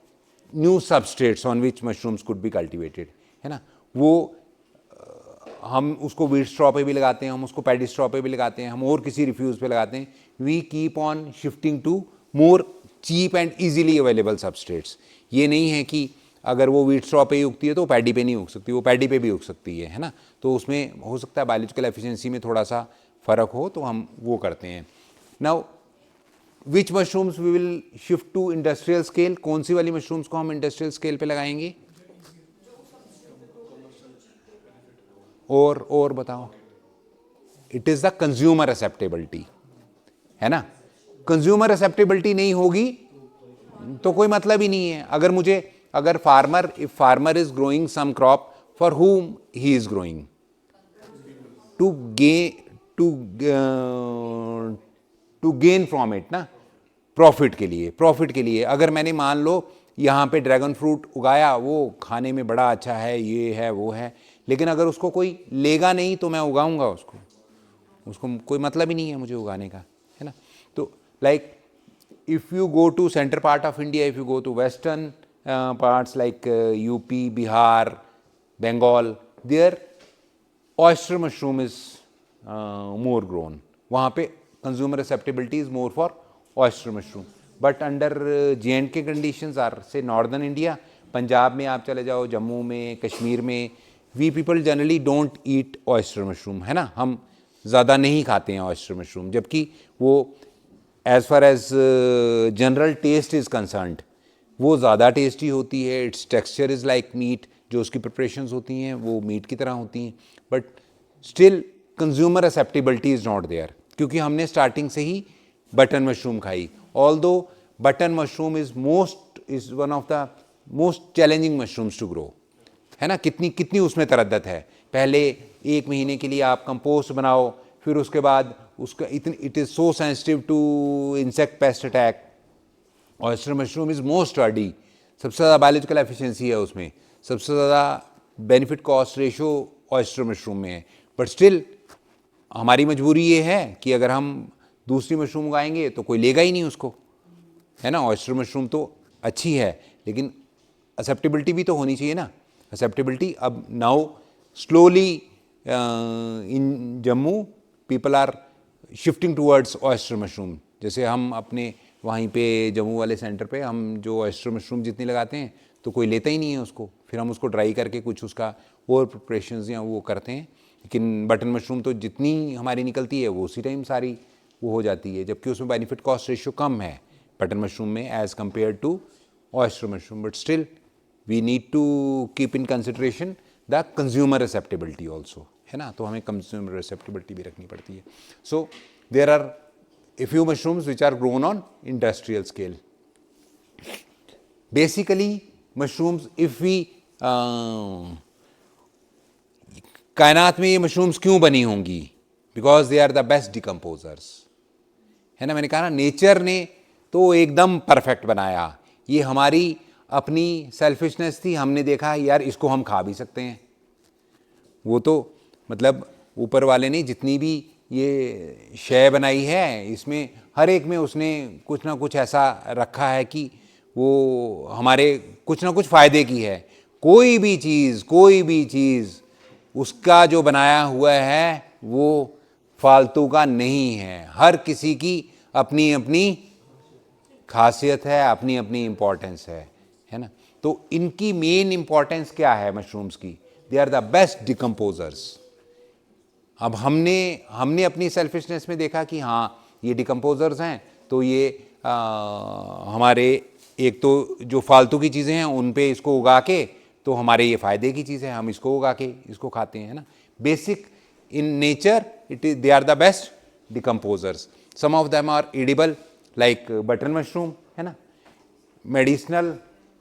new substrates on which mushrooms could be cultivated, है ना. वो हम उसको wheat straw पे भी लगाते हैं, हम उसको पैडी स्ट्रॉ पे भी लगाते हैं, हम और किसी रिफ्यूज़ पे लगाते हैं. We keep on shifting to more cheap and easily available substrates. ये नहीं है कि अगर वो वीट स्ट्रॉ पे ही उगती है तो पैडी पे नहीं उग सकती, वो पैडी पे भी उग सकती है ना. तो उसमें हो सकता है बायोलॉजिकल एफिशिएंसी में थोड़ा सा फ़र्क हो, तो हम वो करते हैं. Now which mushrooms we will shift to industrial scale. कौन सी वाली मशरूम्स को हम इंडस्ट्रियल स्केल पे लगाएंगे? और बताओ, it is the consumer acceptability, है ना। कंज्यूमर एक्सेप्टेबिलिटी नहीं होगी तो कोई मतलब ही नहीं है। अगर farmer, if farmer is growing some crop for whom he is growing, to gain from it ना, प्रॉफिट के लिए। अगर मैंने मान लो यहाँ पे ड्रैगन फ्रूट उगाया, वो खाने में बड़ा अच्छा है, ये है वो है, लेकिन अगर उसको कोई लेगा नहीं तो मैं उगाऊंगा उसको कोई मतलब ही नहीं है मुझे उगाने का, है ना। तो like if you go to center part of India, if you go to western parts like UP, Bihar, Bengal, there oyster mushroom is more grown. वहाँ पे consumer acceptability is more for oyster mushroom. But under J&K conditions are say northern India, Punjab में आप चले जाओ, जम्मू में, कश्मीर में, we people generally don't eat oyster mushroom, है ना। हम ज़्यादा नहीं खाते हैं oyster mushroom, जबकि वो as far as general taste is concerned वो ज़्यादा टेस्टी होती है। Its texture is like meat, जो उसकी प्रिपरेशंस होती हैं वो मीट की तरह होती हैं, but still consumer acceptability is not there, क्योंकि हमने स्टार्टिंग से ही बटन मशरूम खाई। Although button mushroom is one of the most challenging mushrooms to grow, है ना। कितनी उसमें तरद्दत है। पहले 1 महीने के लिए आप कंपोस्ट बनाओ, फिर उसके बाद उसका it is so sensitive to insect pest attack. Oyster mushroom is most sturdy, सबसे ज़्यादा बायोलॉजिकल एफिशिएंसी है उसमें, सबसे ज़्यादा benefit cost ratio oyster mushroom में है। बट स्टिल हमारी मजबूरी ये है कि अगर हम दूसरी मशरूम उगाएंगे तो कोई लेगा ही नहीं उसको, है ना। ऑयस्टर मशरूम तो अच्छी है, लेकिन एक्सेप्टेबिलिटी भी तो होनी चाहिए ना। एक्सेप्टेबिलिटी अब now slowly in Jammu people are shifting towards oyster mushroom. जैसे हम अपने वहीं पे जम्मू वाले सेंटर पे हम जो ऑयस्टर मशरूम जितनी लगाते हैं तो कोई लेता ही नहीं है उसको, फिर हम उसको ड्राई करके कुछ उसका और प्रिपरेशंस या वो करते हैं। लेकिन बटन मशरूम तो जितनी हमारी निकलती है वो उसी टाइम सारी वो हो जाती है, जबकि उसमें बेनिफिट कॉस्ट रेशियो कम है बटन मशरूम में as compare to oyster mushroom. But still we need to keep in consideration the consumer acceptability also, है ना। तो हमें कंज्यूमर एक्सेप्टेबिलिटी भी रखनी पड़ती है। So there are a few mushrooms which are grown on industrial scale. Basically mushrooms, if we कायनात में ये मशरूम्स क्यों बनी होंगी, because they are the best decomposers, है ना। मैंने कहा ना, नेचर ने तो एकदम परफेक्ट बनाया, ये हमारी अपनी सेल्फिशनेस थी। हमने देखा यार इसको हम खा भी सकते हैं, वो तो मतलब ऊपर वाले ने जितनी भी ये शय बनाई है इसमें हर एक में उसने कुछ ना कुछ ऐसा रखा है कि वो हमारे कुछ ना कुछ फ़ायदे की है। कोई भी चीज़ उसका जो बनाया हुआ है वो फालतू का नहीं है। हर किसी की अपनी अपनी खासियत है, अपनी अपनी इम्पोर्टेंस है ना। तो इनकी मेन इम्पोर्टेंस क्या है मशरूम्स की? They are the best decomposers. अब हमने अपनी सेल्फिशनेस में देखा कि हाँ ये डिकम्पोजर्स हैं, तो ये हमारे एक तो जो फालतू की चीज़ें हैं उन पे इसको उगा के, तो हमारे ये फ़ायदे की चीज़ है, हम इसको उगा के इसको खाते हैं, है ना। Basic in nature it is they are the best decomposers. Some of them are edible like button mushroom, है ना। Medicinal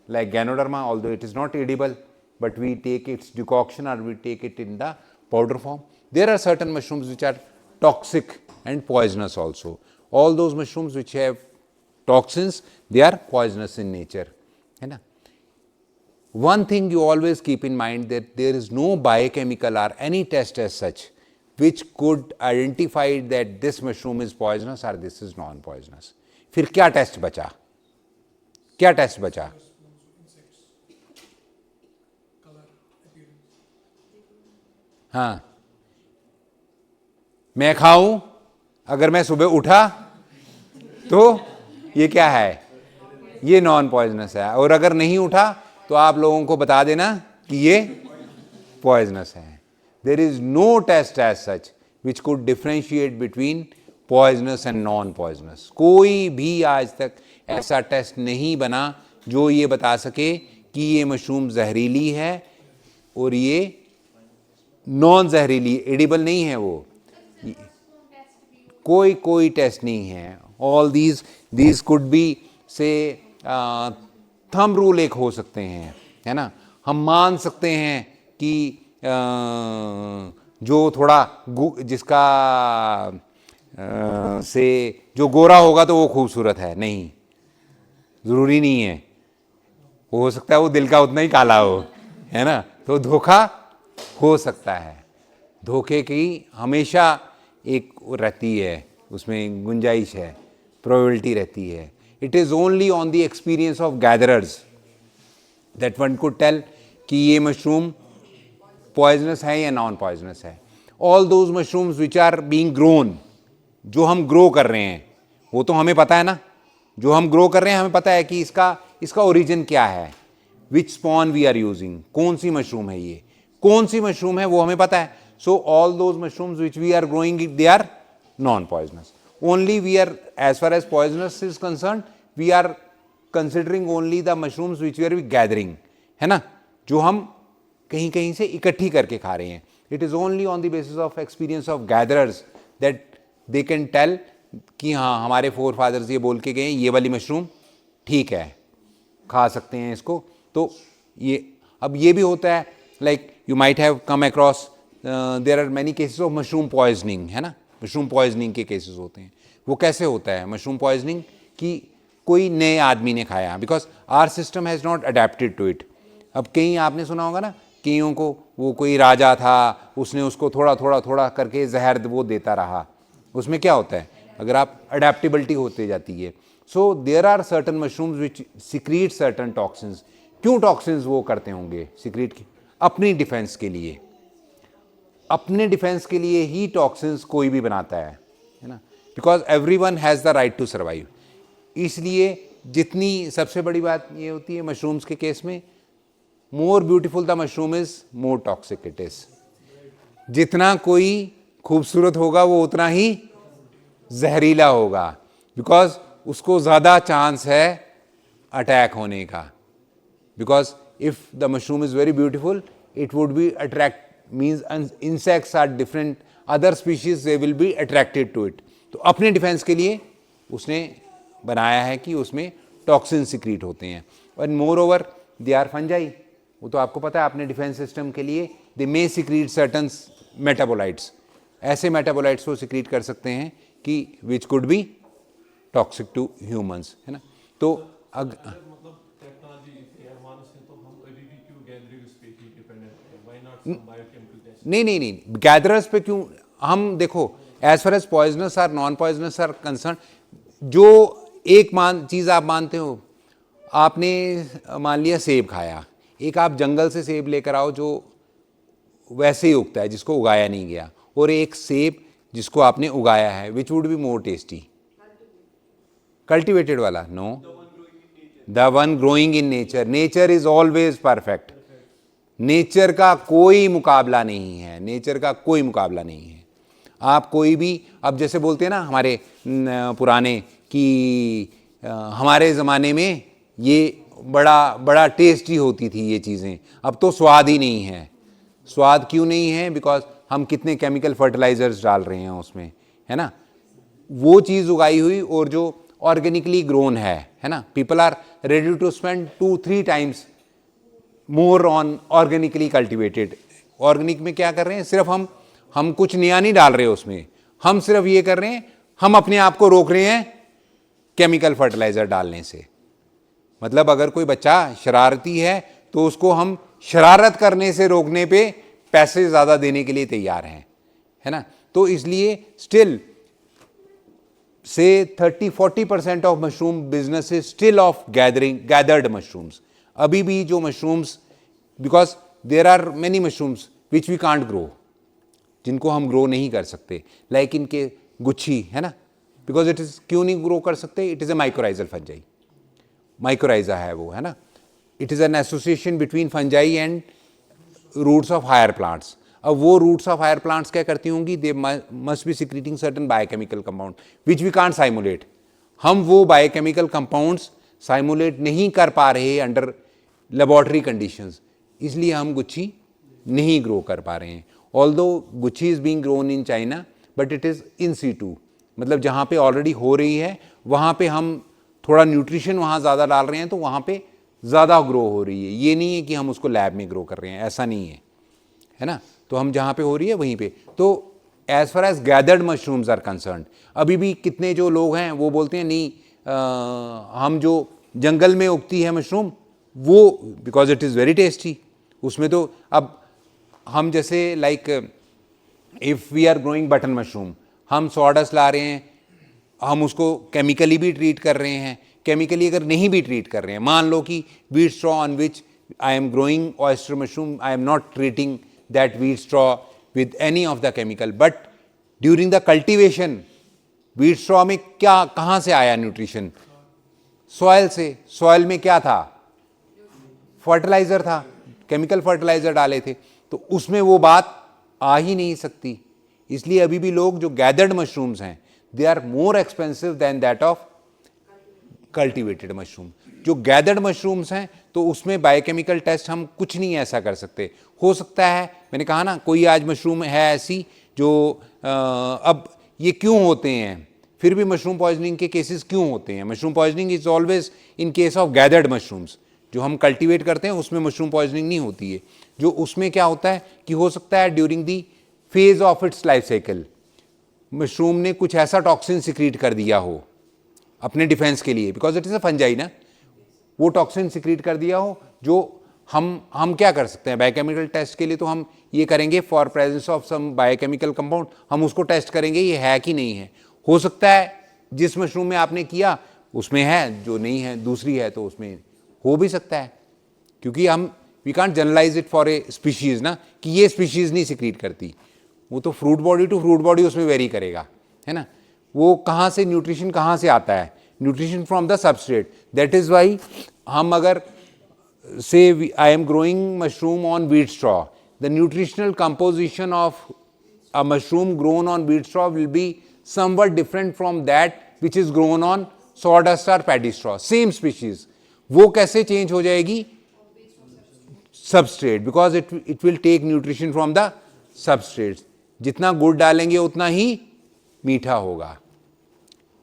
like ganoderma, although it is not edible, but we take its decoction or we take it in the powder form. There are certain mushrooms which are toxic and poisonous also. All those mushrooms which have toxins, they are poisonous in nature, है ना। One thing you always keep in mind that there is no biochemical or any test as such which could identify that this mushroom is poisonous or this is non-poisonous. फिर क्या test बचा? हाँ, मैं खाऊं, अगर मैं सुबह उठा तो ये क्या है? ये नॉन पॉइजनस है, और अगर नहीं उठा तो आप लोगों को बता देना कि ये पॉइजनस है। There is no test as such which could differentiate between poisonous and non poisonous. कोई भी आज तक ऐसा टेस्ट नहीं बना जो ये बता सके कि ये मशरूम जहरीली है और ये नॉन जहरीली, एडिबल नहीं है वो, कोई टेस्ट नहीं है। ऑल दीज कुड बी से थंब रूल एक हो सकते हैं, है ना। हम मान सकते हैं कि जो थोड़ा जिसका से जो गोरा होगा तो वो खूबसूरत है, नहीं, ज़रूरी नहीं है। हो सकता है वो दिल का उतना ही काला हो, है ना। तो धोखा हो सकता है, धोखे की हमेशा एक रहती है, उसमें गुंजाइश है, प्रोबेबिलिटी रहती है। It is only on the experience of gatherers that one could tell कि ये मशरूम पॉइजनस है या नॉन पॉइजनस है। All those mushrooms which are being grown, जो हम ग्रो कर रहे हैं वो तो हमें पता है ना, जो हम ग्रो कर रहे हैं हमें पता है कि इसका ओरिजिन क्या है, विच स्पॉन वी आर यूजिंग, कौन सी मशरूम है ये, कौन सी मशरूम है वो हमें पता है। So all those mushrooms which we are growing they are non poisonous. Only we are, as far as poisonous is concern, we are considering only the mushrooms which we are gathering, है ना, जो हम कहीं कहीं से इकट्ठी करके खा रहे हैं। It is only on the basis of experience of gatherers that they can tell कि हाँ हमारे फोर फादर्स ये बोल के गए ये वाली मशरूम ठीक है, खा सकते हैं इसको। तो ये अब ये भी होता है, like you might have come across there are many cases of mushroom poisoning, है ना, मशरूम पॉइजनिंग के केसेस होते हैं। वो कैसे होता है मशरूम पॉइजनिंग, कि कोई नए आदमी ने खाया, because our system has not adapted to it. अब कहीं आपने सुना होगा ना, कईयों को वो कोई राजा था, उसने उसको थोड़ा थोड़ा थोड़ा करके जहर वो देता रहा। उसमें क्या होता है, अगर आप अडेप्टेबिलिटी होती जाती है। So there are certain mushrooms which secrete certain toxins. क्यों टॉक्सिन्स वो करते होंगे सिक्रीट की? अपनी डिफेंस के लिए, अपने डिफेंस के लिए ही टॉक्सिन्स कोई भी बनाता है ना, because everyone has the right to survive. इसलिए जितनी, सबसे बड़ी बात ये होती है मशरूम्स के केस में, more beautiful the mushroom is more toxic it is. जितना कोई खूबसूरत होगा वो उतना ही जहरीला होगा, बिकॉज उसको ज़्यादा चांस है अटैक होने का। Because if the mushroom is very beautiful it would be attract, means insects are different, other species they will be attracted to it. तो अपने डिफेंस के लिए उसने बनाया है कि उसमें टॉक्सिन सिक्रीट होते हैं। और moreover they are fungi, वो तो आपको पता है, अपने डिफेंस सिस्टम के लिए they may secrete certain metabolites, ऐसे मेटाबोलाइट्स को सिक्रीट कर सकते हैं कि which could be toxic to humans, है ना। तो नहीं, गैदरर्स पे क्यों हम, देखो as far as poisonous or non poisonous are concern, जो एक चीज़ आप मानते हो, आपने मान लिया सेब खाया, एक आप जंगल से सेब लेकर आओ जो वैसे ही उगता है, जिसको उगाया नहीं गया, और एक सेब जिसको आपने उगाया है, which would be more tasty? Cultivated वाला? No, the one growing in nature. Nature is always perfect, nature का कोई मुकाबला नहीं है, नेचर का कोई मुकाबला नहीं है। आप कोई भी, अब जैसे बोलते हैं ना हमारे पुराने कि हमारे ज़माने में ये बड़ा टेस्टी होती थी ये चीज़ें, अब तो स्वाद ही नहीं है। स्वाद क्यों नहीं है? बिकॉज हम कितने केमिकल फर्टिलाइजर्स डाल रहे हैं उसमें, है ना। वो चीज़ उगाई हुई और जो ऑर्गेनिकली ग्रोन है ना, people are ready to spend 2-3 times more on organically cultivated. Organic में क्या कर रहे हैं, सिर्फ हम कुछ नया नहीं डाल रहे उसमें, हम सिर्फ ये कर रहे हैं, हम अपने आप को रोक रहे हैं केमिकल फर्टिलाइजर डालने से। मतलब अगर कोई बच्चा शरारती है तो उसको हम शरारत करने से रोकने पे पैसे ज़्यादा देने के लिए तैयार हैं, है ना। तो इसलिए स्टिल से 30-40% of mushroom business is still of gathered mushrooms. अभी भी जो mushrooms, because there are many mushrooms which we can't grow, जिनको हम ग्रो नहीं कर सकते, लाइक इनके गुच्छी, है ना, बिकॉज इट इज़, क्यों नहीं ग्रो कर सकते? It is a mycorrhizal fungi, mycorrhiza है वो, है ना। It is an association between fungi and roots of higher plants. अब वो रूट्स ऑफ हायर प्लांट्स क्या करती होंगी? They must be secreting certain biochemical compound which we can't simulate. हम वो बायोकेमिकल कंपाउंड्स साइमुलेट नहीं कर पा रहे अंडर लेबॉर्टरी कंडीशंस, इसलिए हम गुच्छी नहीं ग्रो कर पा रहे हैं। Although gucchi is being grown in China but it is in situ, मतलब जहाँ पे ऑलरेडी हो रही है वहाँ पे हम थोड़ा न्यूट्रिशन वहाँ ज़्यादा डाल रहे हैं तो वहाँ पे ज़्यादा ग्रो हो रही है। ये नहीं है कि हम उसको लैब में ग्रो कर रहे हैं, ऐसा नहीं है, है ना। तो हम जहाँ पे हो रही है वहीं पे। तो as far as gathered mushrooms are concern, अभी भी कितने जो लोग हैं वो बोलते हैं नहीं हम जो जंगल में उगती है मशरूम वो, because it is very tasty, उसमें तो अब हम जैसे like if we are growing button mushroom, हम सॉडस ला रहे हैं, हम उसको केमिकली भी ट्रीट कर रहे हैं, केमिकली अगर नहीं भी ट्रीट कर रहे हैं, मान लो कि wheat straw on which I am growing oyster mushroom, I am not treating that wheat straw with any of the chemical, but during the cultivation wheat straw में क्या कहाँ से आया न्यूट्रिशन? सॉयल से। सॉयल में क्या था? फर्टिलाइजर था, केमिकल फर्टिलाइजर डाले थे, तो उसमें वो बात आ ही नहीं सकती। इसलिए अभी भी लोग जो गैदर्ड मशरूम्स हैं they are more expensive than that of cultivated mushroom. जो गैदर्ड मशरूम्स हैं तो उसमें बायोकेमिकल टेस्ट हम कुछ नहीं ऐसा कर सकते। हो सकता है, मैंने कहा ना, कोई आज मशरूम है ऐसी जो अब ये क्यों होते हैं, फिर भी मशरूम पॉइजनिंग के केसेस क्यों होते हैं? Mushroom poisoning is always in case of gathered mushrooms. जो हम कल्टीवेट करते हैं उसमें मशरूम पॉइजनिंग नहीं होती है। जो उसमें क्या होता है कि हो सकता है during the phase of its life cycle mushroom ने कुछ ऐसा टॉक्सिन सिक्रीट कर दिया हो अपने डिफेंस के लिए, because it is a fungi ना, वो टॉक्सिन सिक्रीट कर दिया हो जो हम क्या कर सकते हैं बायोकेमिकल टेस्ट के लिए? तो हम ये करेंगे for presence of some biochemical compound, हम उसको टेस्ट करेंगे ये है कि नहीं है। हो सकता है जिस मशरूम में आपने किया उसमें है, जो नहीं है दूसरी है, तो उसमें हो भी सकता है, क्योंकि हम we can't generalise it for a species ना, कि ये स्पीशीज़ नहीं सिक्रीट करती, वो तो fruit body to fruit body उसमें वेरी करेगा, है ना। वो कहाँ से न्यूट्रिशन कहाँ से आता है? Nutrition from the substrate. That is Y हम अगर say I am growing mushroom on wheat straw, the nutritional composition of a mushroom grown on wheat straw will be somewhat different from that which is grown on sawdust or paddy straw, same species. वो कैसे change हो जाएगी? Substrate, because it will take nutrition from the substrate. जितना गुड़ डालेंगे उतना ही मीठा होगा,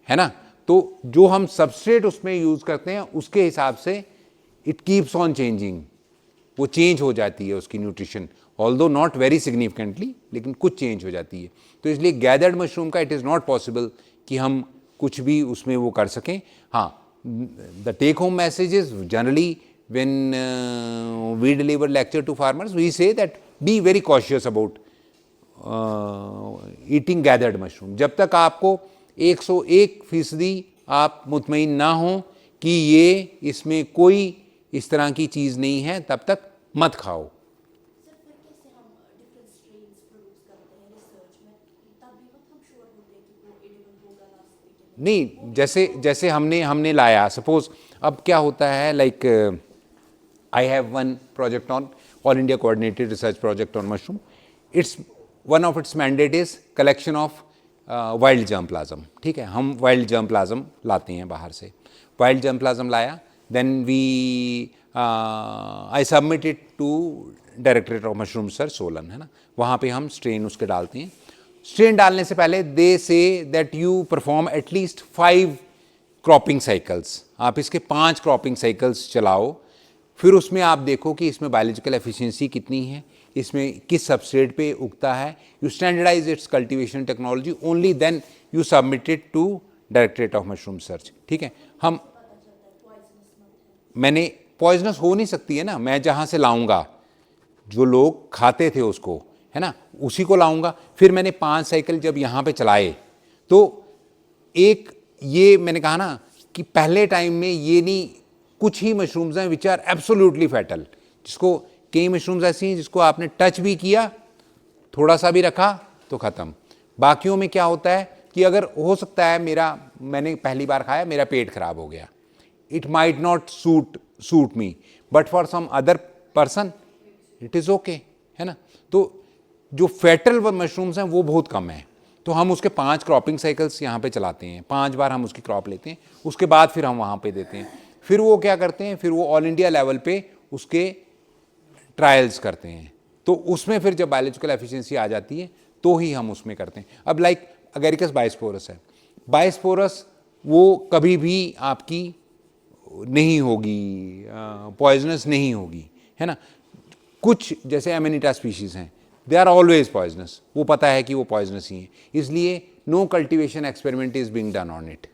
है ना। तो जो हम सबस्ट्रेट उसमें यूज करते हैं उसके हिसाब से इट कीप्स ऑन चेंजिंग, वो चेंज हो जाती है उसकी nutrition, although not very significantly, लेकिन कुछ चेंज हो जाती है। तो इसलिए गैदर्ड मशरूम का इट इज़ नॉट पॉसिबल कि हम कुछ भी उसमें वो कर सकें। हाँ, the take home message is generally when we deliver lecture to farmers we say that be very cautious about eating gathered mushroom. जब तक आपको 101% आप मुतमईन ना हो कि ये इसमें कोई इस तरह की चीज़ नहीं है, तब तक मत खाओ। नहीं, जैसे हमने लाया, सपोज अब क्या होता है, like I have one project on all India coordinated research project on mushroom. It's one of its mandate is collection of wild germplasm. ठीक है, हम वाइल्ड जर्मप्लाज्म लाते हैं बाहर से, वाइल्ड जर्मप्लाज्म लाया, then we I submitted to directorate of mushroom research Solan, है ना, वहाँ पे हम स्ट्रेन उसके डालते हैं। स्ट्रेन डालने से पहले they say that you perform at least 5 cropping cycles, आप इसके 5 क्रॉपिंग साइकिल्स चलाओ, फिर उसमें आप देखो कि इसमें बायोलॉजिकल एफिशिएंसी कितनी है, इसमें किस सबस्ट्रेट पे उगता है, you standardise its cultivation technology, only then you submitted to directorate of mushroom research. ठीक है, मैंने पॉइजनस हो नहीं सकती है ना, मैं जहाँ से लाऊंगा, जो लोग खाते थे उसको, है ना, उसी को लाऊंगा। फिर मैंने 5 साइकिल जब यहाँ पे चलाए, तो एक ये मैंने कहा ना कि पहले टाइम में ये नहीं, कुछ ही मशरूम्स हैं विच आर एब्सोल्युटली फैटल, जिसको कई मशरूम्स ऐसी हैं जिसको आपने टच भी किया, थोड़ा सा भी रखा तो ख़त्म। बाकियों में क्या होता है कि अगर हो सकता है मैंने पहली बार खाया, मेरा पेट खराब हो गया, it might not suit me, but for some other person it is okay, है ना। तो जो फैटल मशरूम्स हैं वो बहुत कम है, तो हम उसके 5 क्रॉपिंग साइकिल्स यहाँ पे चलाते हैं, 5 बार हम उसकी क्रॉप लेते हैं, उसके बाद फिर हम वहाँ पे देते हैं। फिर वो क्या करते हैं, फिर वो ऑल इंडिया लेवल पे उसके ट्रायल्स करते हैं, तो उसमें फिर जब बायोलॉजिकल एफिशिएंसी आ जाती है तो ही हम उसमें करते हैं। अब लाइक अगेरिकस बायोस्पोरस है, बायोस्पोरस वो कभी भी आपकी नहीं होगी, पॉइजनस नहीं होगी, है ना। कुछ जैसे एमेनिटा स्पीशीज़ हैं, दे आर ऑलवेज पॉइजनस, वो पता है कि वो पॉइजनस ही हैं, इसलिए no cultivation experiment is being done on it.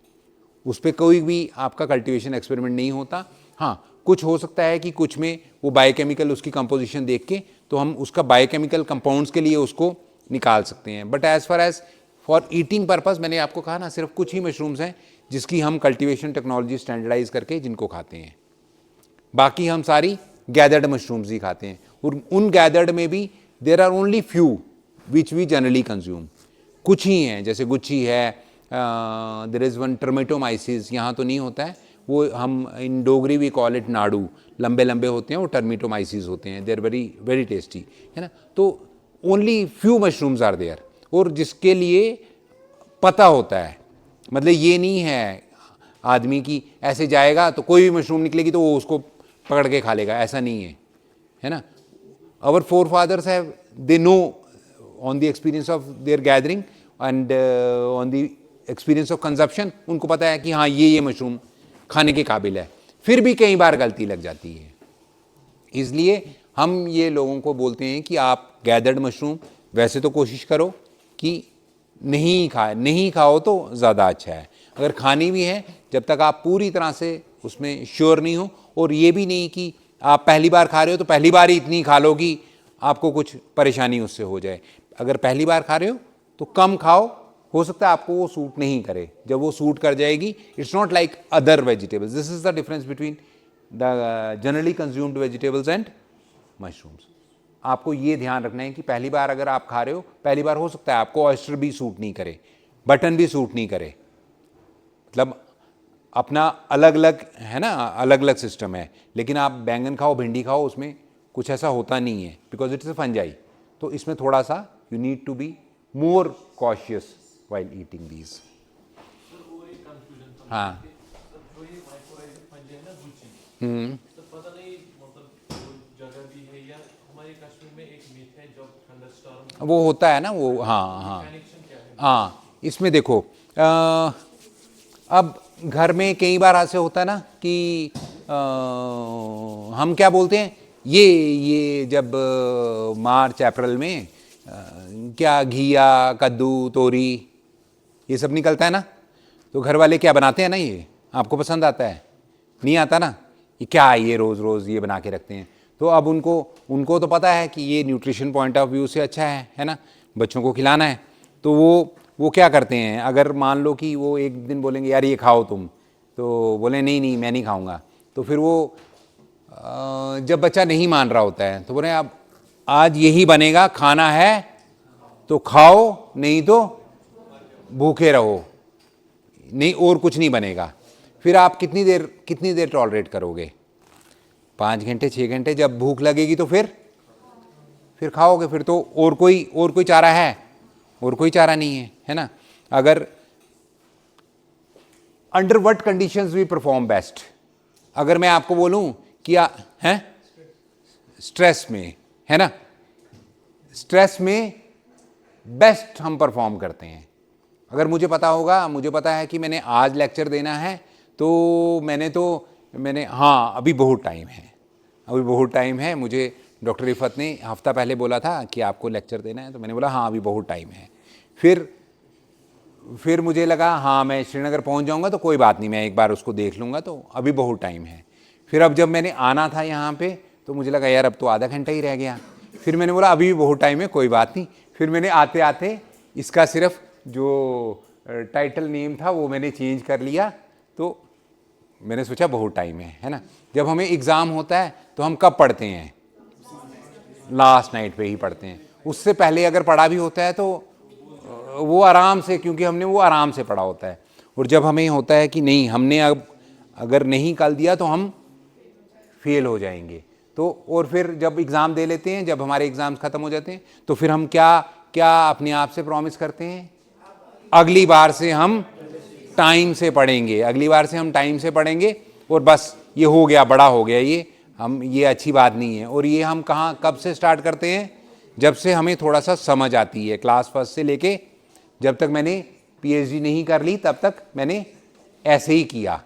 उस पर कोई भी आपका कल्टिवेशन एक्सपेरिमेंट नहीं होता। हाँ, कुछ हो सकता है कि कुछ में वो बायोकेमिकल उसकी कंपोजिशन देख के तो हम उसका बायोकेमिकल कंपाउंड्स के लिए उसको निकाल सकते हैं, but as far as for eating purpose, मैंने आपको कहा ना, सिर्फ कुछ ही मशरूम्स हैं जिसकी हम कल्टीवेशन टेक्नोलॉजी स्टैंडर्डाइज करके जिनको खाते हैं, बाकी हम सारी गैदर्ड मशरूम्स ही खाते हैं। और उन गैदर्ड में भी there are only few which we generally consume, कुछ ही हैं, जैसे गुच्छी है, देर इज़ वन टर्मिटोमाइसिस, यहाँ तो नहीं होता है वो, हम in Dogri we call it नाड़ू, लंबे लंबे होते हैं वो टर्मिटोमाइसिस होते हैं, they are very very tasty, है ना। तो only few mushrooms are there, और जिसके लिए पता होता है, मतलब ये नहीं है आदमी की ऐसे जाएगा तो कोई भी मशरूम निकलेगी तो वो उसको पकड़ के खा लेगा, ऐसा नहीं है, है ना। Our forefathers have, they know on the experience of their gathering and on the experience of consumption, उनको पता है कि हाँ ये मशरूम खाने के काबिल है, फिर भी कई बार गलती लग जाती है। इसलिए हम ये लोगों को बोलते हैं कि आप गैदर्ड मशरूम वैसे तो कोशिश करो कि नहीं खाओ तो ज़्यादा अच्छा है। अगर खानी भी है, जब तक आप पूरी तरह से उसमें श्योर नहीं हो, और ये भी नहीं कि आप पहली बार खा रहे हो तो पहली बार ही इतनी खा लो कि आपको कुछ परेशानी उससे हो जाए। अगर पहली बार खा रहे हो तो कम खाओ, हो सकता है आपको वो सूट नहीं करे, जब वो सूट कर जाएगी, it's not like other vegetables, this is the difference between the generally consumed vegetables and mushrooms. आपको ये ध्यान रखना है कि पहली बार अगर आप खा रहे हो, पहली बार हो सकता है आपको ऑयस्टर भी सूट नहीं करे, बटन भी सूट नहीं करे, मतलब अपना अलग अलग है ना, अलग अलग सिस्टम है। लेकिन आप बैंगन खाओ, भिंडी खाओ, उसमें कुछ ऐसा होता नहीं है, बिकॉज इट्स अ फंजाई। तो इसमें थोड़ा सा you need to be more cautious while eating these. हाँ, पता नहीं मतलब जगह भी है या हमारे कश्मीर में एक मीट है जो थंडरस्टॉर्म वो होता है ना वो, हाँ, इसमें देखो अब घर में कई बार ऐसे होता है ना कि हम क्या बोलते हैं, ये जब मार्च अप्रैल में क्या घिया, कद्दू, तोरी, ये सब निकलता है ना, तो घर वाले क्या बनाते हैं ना, ये आपको पसंद आता है? नहीं आता ना, ये क्या है, ये रोज़ रोज़ ये बना के रखते हैं। तो अब उनको तो पता है कि ये न्यूट्रिशन पॉइंट ऑफ व्यू से अच्छा है ना, बच्चों को खिलाना है। तो वो क्या करते हैं, अगर मान लो कि वो एक दिन बोलेंगे यार ये खाओ तुम, तो बोले नहीं मैं नहीं खाऊंगा, तो फिर वो जब बच्चा नहीं मान रहा होता है तो बोले अब आज यही बनेगा, खाना है तो खाओ, नहीं तो भूखे रहो, नहीं और कुछ नहीं बनेगा। फिर आप कितनी देर टॉलरेट करोगे? 5 घंटे 6 घंटे, जब भूख लगेगी तो फिर खाओगे। फिर तो और कोई चारा है? और कोई चारा नहीं है ना। अगर under what conditions we perform best, अगर मैं आपको बोलूं कि हैं स्ट्रेस में, है ना, स्ट्रेस में बेस्ट हम परफॉर्म करते हैं। अगर मुझे पता होगा, मुझे पता है कि मैंने आज लेक्चर देना है, तो मैंने हाँ अभी बहुत टाइम है, मुझे डॉक्टर रिफत ने हफ्ता पहले बोला था कि आपको लेक्चर देना है, तो मैंने बोला हाँ अभी बहुत टाइम है। फिर मुझे लगा हाँ मैं श्रीनगर पहुंच जाऊंगा तो कोई बात नहीं, मैं एक बार उसको देख लूँगा, तो अभी बहुत टाइम है। फिर अब जब मैंने आना था यहाँ पे तो मुझे लगा यार अब तो आधा घंटा ही रह गया, फिर मैंने बोला अभी भी बहुत टाइम है, कोई बात नहीं। फिर मैंने आते आते इसका सिर्फ जो टाइटल नेम था वो मैंने चेंज कर लिया, तो मैंने सोचा बहुत टाइम है ना। जब हमें एग्ज़ाम होता है तो हम कब पढ़ते हैं? लास्ट नाइट पे ही पढ़ते हैं। उससे पहले अगर पढ़ा भी होता है तो वो आराम से, क्योंकि हमने वो आराम से पढ़ा होता है। और जब हमें होता है कि नहीं, हमने अब अगर नहीं कल दिया तो हम फेल हो जाएंगे, तो और फिर जब एग्ज़ाम दे लेते हैं, जब हमारे एग्ज़ाम्स ख़त्म हो जाते हैं, तो फिर हम क्या अपने आप से प्रॉमिस करते हैं, अगली बार से हम टाइम से पढ़ेंगे, और बस ये हो गया, बड़ा हो गया, ये अच्छी बात नहीं है। और ये हम कब से स्टार्ट करते हैं? जब से हमें थोड़ा सा समझ आती है। क्लास फर्स्ट से लेके जब तक मैंने पीएचडी नहीं कर ली तब तक मैंने ऐसे ही किया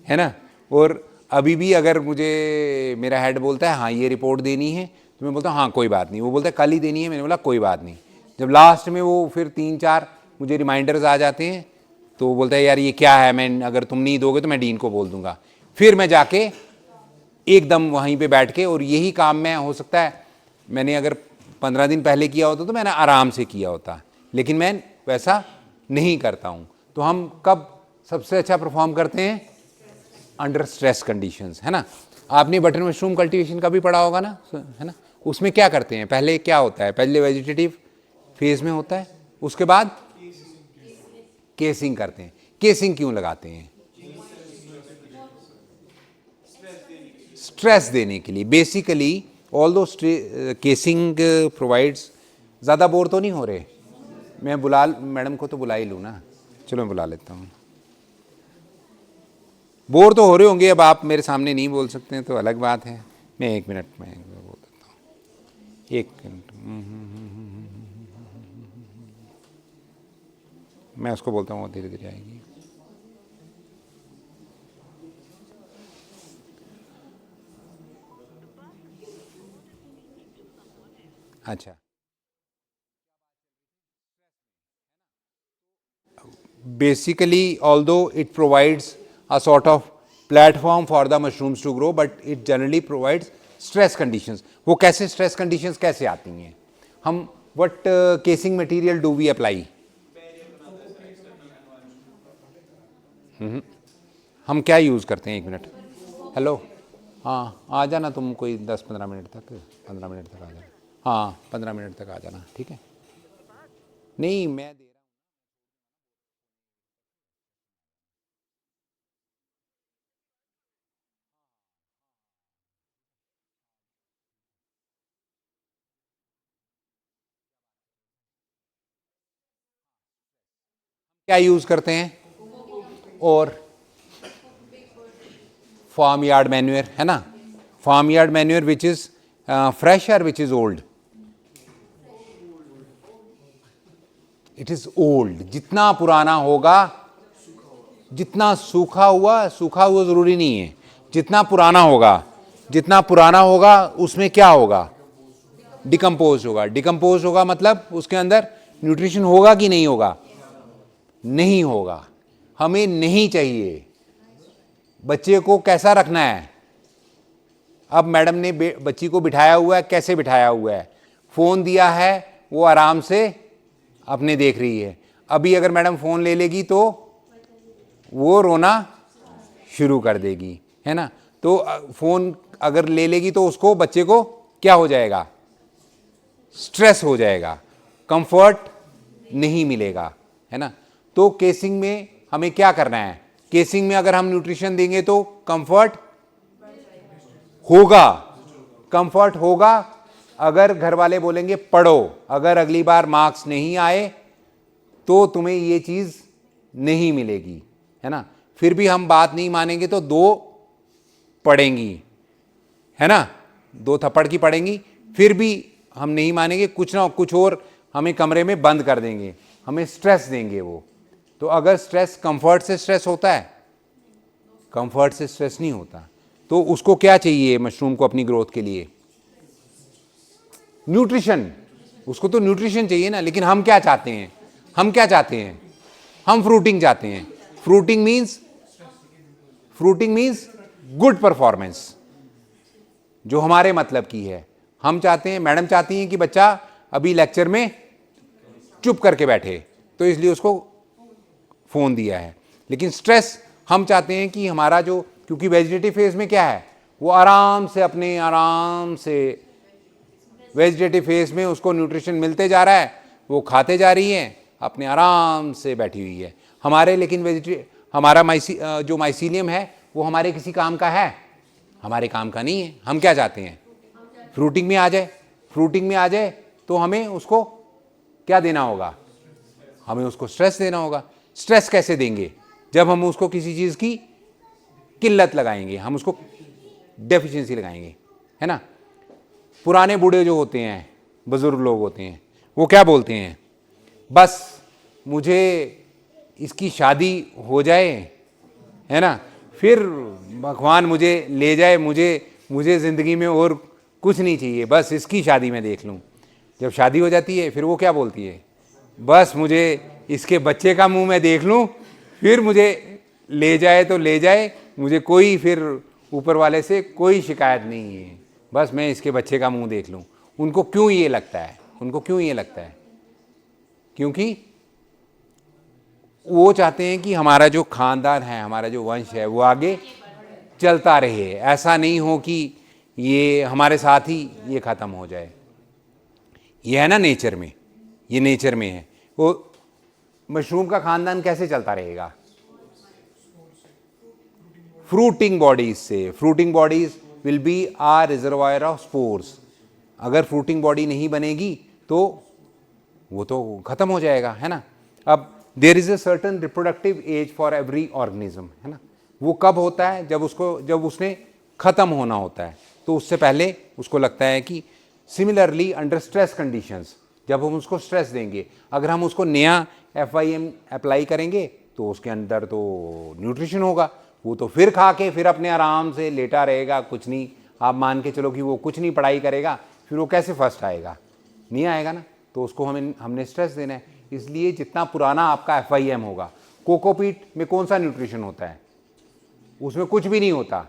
है ना। और अभी भी अगर मुझे मेरा हेड बोलता है हाँ ये रिपोर्ट देनी है तो मैं बोलता हूँ हाँ कोई बात नहीं, वो बोलता है कल ही देनी है, मैंने बोला कोई बात नहीं। जब लास्ट में वो फिर 3-4 मुझे रिमाइंडर्स आ जाते हैं तो वो बोलता है यार ये क्या है, मैं अगर तुम नहीं दोगे तो मैं डीन को बोल दूंगा। फिर मैं जाके एकदम वहीं पे बैठ के, और यही काम मैं हो सकता है मैंने अगर 15 दिन पहले किया होता तो मैंने आराम से किया होता, लेकिन मैं वैसा नहीं करता हूँ। तो हम कब सबसे अच्छा परफॉर्म करते हैं? अंडर स्ट्रेस कंडीशंस, है ना। आपने बटन मशरूम कल्टीवेशन का भी पढ़ा होगा ना, है ना। उसमें क्या करते हैं, पहले क्या होता है, पहले वेजिटेटिव फेज में होता है, उसके बाद केसिंग करते हैं। केसिंग क्यों लगाते हैं? स्ट्रेस देने के लिए बेसिकली। ऑल दो केसिंग प्रोवाइड्स, ज़्यादा बोर तो नहीं हो रहे? मैं मैडम को तो बुला ही लूँ ना, चलो मैं बुला लेता हूँ। बोर तो हो रहे होंगे, अब आप मेरे सामने नहीं बोल सकते हैं तो अलग बात है। मैं 1 मिनट में बोल देता हूँ, 1 मिनट। मैं उसको बोलता हूँ, धीरे धीरे आएगी। अच्छा, basically although it provides a sort of platform for the mushrooms to grow, but it generally provides stress conditions. वो कैसे stress conditions कैसे आती हैं? हम what casing material do we apply? हम क्या यूज़ करते हैं? 1 मिनट, हेलो, हाँ आ जाना तुम कोई 10-15 मिनट तक, 15 मिनट तक आ जाना। हाँ 15 मिनट तक आ जाना, ठीक है। नहीं मैं क्या यूज़ करते हैं? और फार्म यार्ड मैन्यूर, है ना। Farm yard manure which is fresh और which is old? It is old. जितना पुराना होगा, जितना सूखा हुआ जरूरी नहीं है, जितना पुराना होगा उसमें क्या होगा? डिकम्पोज होगा। डिकम्पोज होगा मतलब उसके अंदर न्यूट्रिशन होगा कि नहीं होगा? नहीं होगा। हमें नहीं चाहिए। बच्चे को कैसा रखना है? अब मैडम ने बच्ची को बिठाया हुआ है, कैसे बिठाया हुआ है? फोन दिया है, वो आराम से अपने देख रही है। अभी अगर मैडम फोन ले लेगी तो वो रोना शुरू कर देगी, है ना। तो फोन अगर ले लेगी तो उसको, बच्चे को क्या हो जाएगा? स्ट्रेस हो जाएगा, कंफर्ट नहीं मिलेगा, है ना। तो केसिंग में हमें क्या करना है? केसिंग में अगर हम न्यूट्रिशन देंगे तो कंफर्ट होगा। अगर घर वाले बोलेंगे पढ़ो, अगर अगली बार मार्क्स नहीं आए तो तुम्हें ये चीज नहीं मिलेगी, है ना। फिर भी हम बात नहीं मानेंगे तो 2 पड़ेंगी, है ना, 2 थप्पड़ की पड़ेंगी। फिर भी हम नहीं मानेंगे, कुछ ना कुछ और हमें कमरे में बंद कर देंगे, हमें स्ट्रेस देंगे वो। तो अगर स्ट्रेस कंफर्ट से स्ट्रेस होता है? कंफर्ट से स्ट्रेस नहीं होता। तो उसको क्या चाहिए मशरूम को अपनी ग्रोथ के लिए? न्यूट्रिशन। उसको तो न्यूट्रिशन चाहिए ना। लेकिन हम क्या चाहते हैं? हम फ्रूटिंग चाहते हैं। फ्रूटिंग मीन्स गुड परफॉर्मेंस, जो हमारे मतलब की है। हम चाहते हैं, मैडम चाहती हैं कि बच्चा अभी लेक्चर में चुप करके बैठे, तो इसलिए उसको फोन दिया है। लेकिन स्ट्रेस हम चाहते हैं कि हमारा जो, क्योंकि वेजिटेटिव फेज में क्या है, वो आराम से वेजिटेटिव फेज में उसको न्यूट्रिशन मिलते जा रहा है, वो खाते जा रही हैं, अपने आराम से बैठी हुई है। हमारा जो माइसीलियम है वो हमारे किसी काम का है? हमारे काम का नहीं है। हम क्या चाहते हैं? फ्रूटिंग में आ जाए तो हमें उसको क्या देना होगा? हमें उसको स्ट्रेस देना होगा। स्ट्रेस कैसे देंगे? जब हम उसको किसी चीज़ की किल्लत लगाएंगे, हम उसको डेफिशिएंसी लगाएंगे, है ना। पुराने बूढ़े जो होते हैं बुजुर्ग लोग होते हैं, वो क्या बोलते हैं, बस मुझे इसकी शादी हो जाए, है ना, फिर भगवान मुझे ले जाए, मुझे ज़िंदगी में और कुछ नहीं चाहिए, बस इसकी शादी में देख लूँ। जब शादी हो जाती है फिर वो क्या बोलती है, बस मुझे इसके बच्चे का मुंह मैं देख लूँ, फिर मुझे ले जाए तो ले जाए, मुझे कोई फिर ऊपर वाले से कोई शिकायत नहीं है, बस मैं इसके बच्चे का मुंह देख लूँ। उनको क्यों ये लगता है, उनको क्यों ये लगता है, क्योंकि वो चाहते हैं कि हमारा जो खानदान है, हमारा जो वंश है वो आगे चलता रहे, ऐसा नहीं हो कि ये हमारे साथ ही ये ख़त्म हो जाए। ये है ना नेचर में, ये नेचर में है। वो मशरूम का खानदान कैसे चलता रहेगा, फ्रूटिंग बॉडीज से। Fruiting bodies will be a reservoir of spores. अगर फ्रूटिंग बॉडी नहीं बनेगी तो वो तो ख़त्म हो जाएगा, है ना। अब there is a certain reproductive age for every organism, है ना। वो कब होता है, जब उसने ख़त्म होना होता है, तो उससे पहले उसको लगता है कि सिमिलरली अंडर स्ट्रेस कंडीशंस, जब हम उसको स्ट्रेस देंगे, अगर हम उसको नया FIM अप्लाई करेंगे तो उसके अंदर तो न्यूट्रिशन होगा, वो तो फिर खा के फिर अपने आराम से लेटा रहेगा, कुछ नहीं, आप मान के चलो कि वो कुछ नहीं पढ़ाई करेगा, फिर वो कैसे फर्स्ट आएगा, नहीं आएगा ना। तो उसको हमने स्ट्रेस देना है। इसलिए जितना पुराना आपका FIM होगा, कोकोपीट में कौन सा न्यूट्रिशन होता है, उसमें कुछ भी नहीं होता,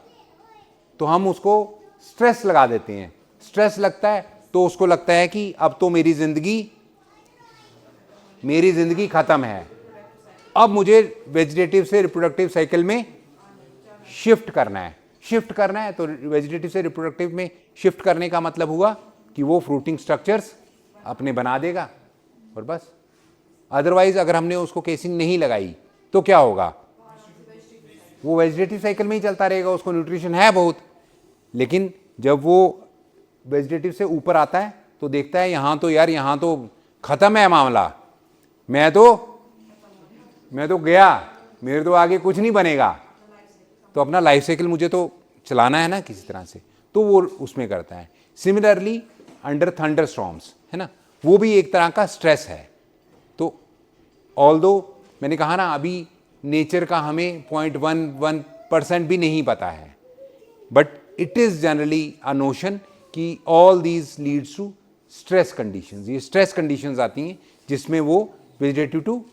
तो हम उसको स्ट्रेस लगा देते हैं। स्ट्रेस लगता है तो उसको लगता है कि अब तो मेरी ज़िंदगी ख़त्म है, अब मुझे वेजिटेटिव से रिप्रोडक्टिव साइकिल में शिफ्ट करना है। तो वेजिटेटिव से रिप्रोडक्टिव में शिफ्ट करने का मतलब हुआ कि वो फ्रूटिंग स्ट्रक्चर्स अपने बना देगा और बस। अदरवाइज अगर हमने उसको केसिंग नहीं लगाई तो क्या होगा, वो वेजिटेटिव साइकिल में ही चलता रहेगा, उसको न्यूट्रिशन है बहुत, लेकिन जब वो वेजिटेटिव से ऊपर आता है तो देखता है यहाँ तो ख़त्म है मामला, मैं तो गया, मेरे तो आगे कुछ नहीं बनेगा, तो अपना लाइफ साइकिल मुझे तो चलाना है ना किसी तरह से, तो वो उसमें करता है। सिमिलरली अंडर थंडर स्टॉर्म्स, है ना, वो भी एक तरह का स्ट्रेस है। तो ऑल्दो मैंने कहा ना अभी नेचर का हमें 0.11% भी नहीं पता है, but it is generally a notion कि all these leads to stress conditions. ये स्ट्रेस कंडीशंस आती हैं जिसमें वो वेजिटेटिव टू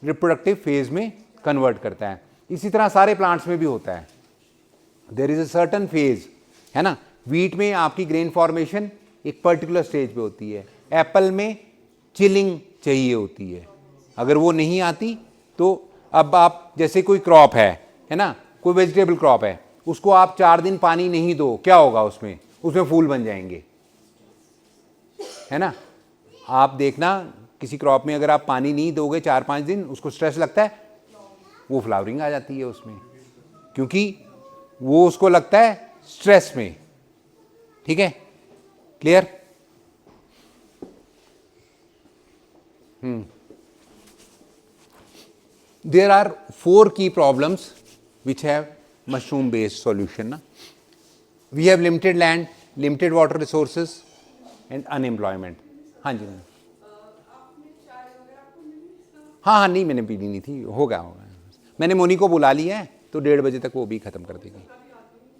रिप्रोडक्टिव फेज में कन्वर्ट करता है। इसी तरह सारे प्लांट्स में भी होता है, there is a certain phase, है ना। वीट में आपकी ग्रेन फॉर्मेशन एक पर्टिकुलर स्टेज पे होती है, एप्पल में चिलिंग चाहिए होती है, अगर वो नहीं आती तो अब आप जैसे कोई क्रॉप है ना, कोई वेजिटेबल क्रॉप है, उसको आप 4 दिन पानी नहीं दो, क्या होगा उसमें फूल बन जाएंगे, है ना। आप देखना किसी क्रॉप में अगर आप पानी नहीं दोगे 4-5 दिन, उसको स्ट्रेस लगता है, वो फ्लावरिंग आ जाती है उसमें, क्योंकि वो उसको लगता है स्ट्रेस में। ठीक है, clear. There are 4 key problems which have mushroom based solution na. We have limited land, limited water resources and unemployment. हाँ जी हाँ, नहीं मैंने पीनी नहीं थी, होगा मैंने मोनी को बुला लिया है, तो 1:30 बजे तक वो भी ख़त्म कर देगी।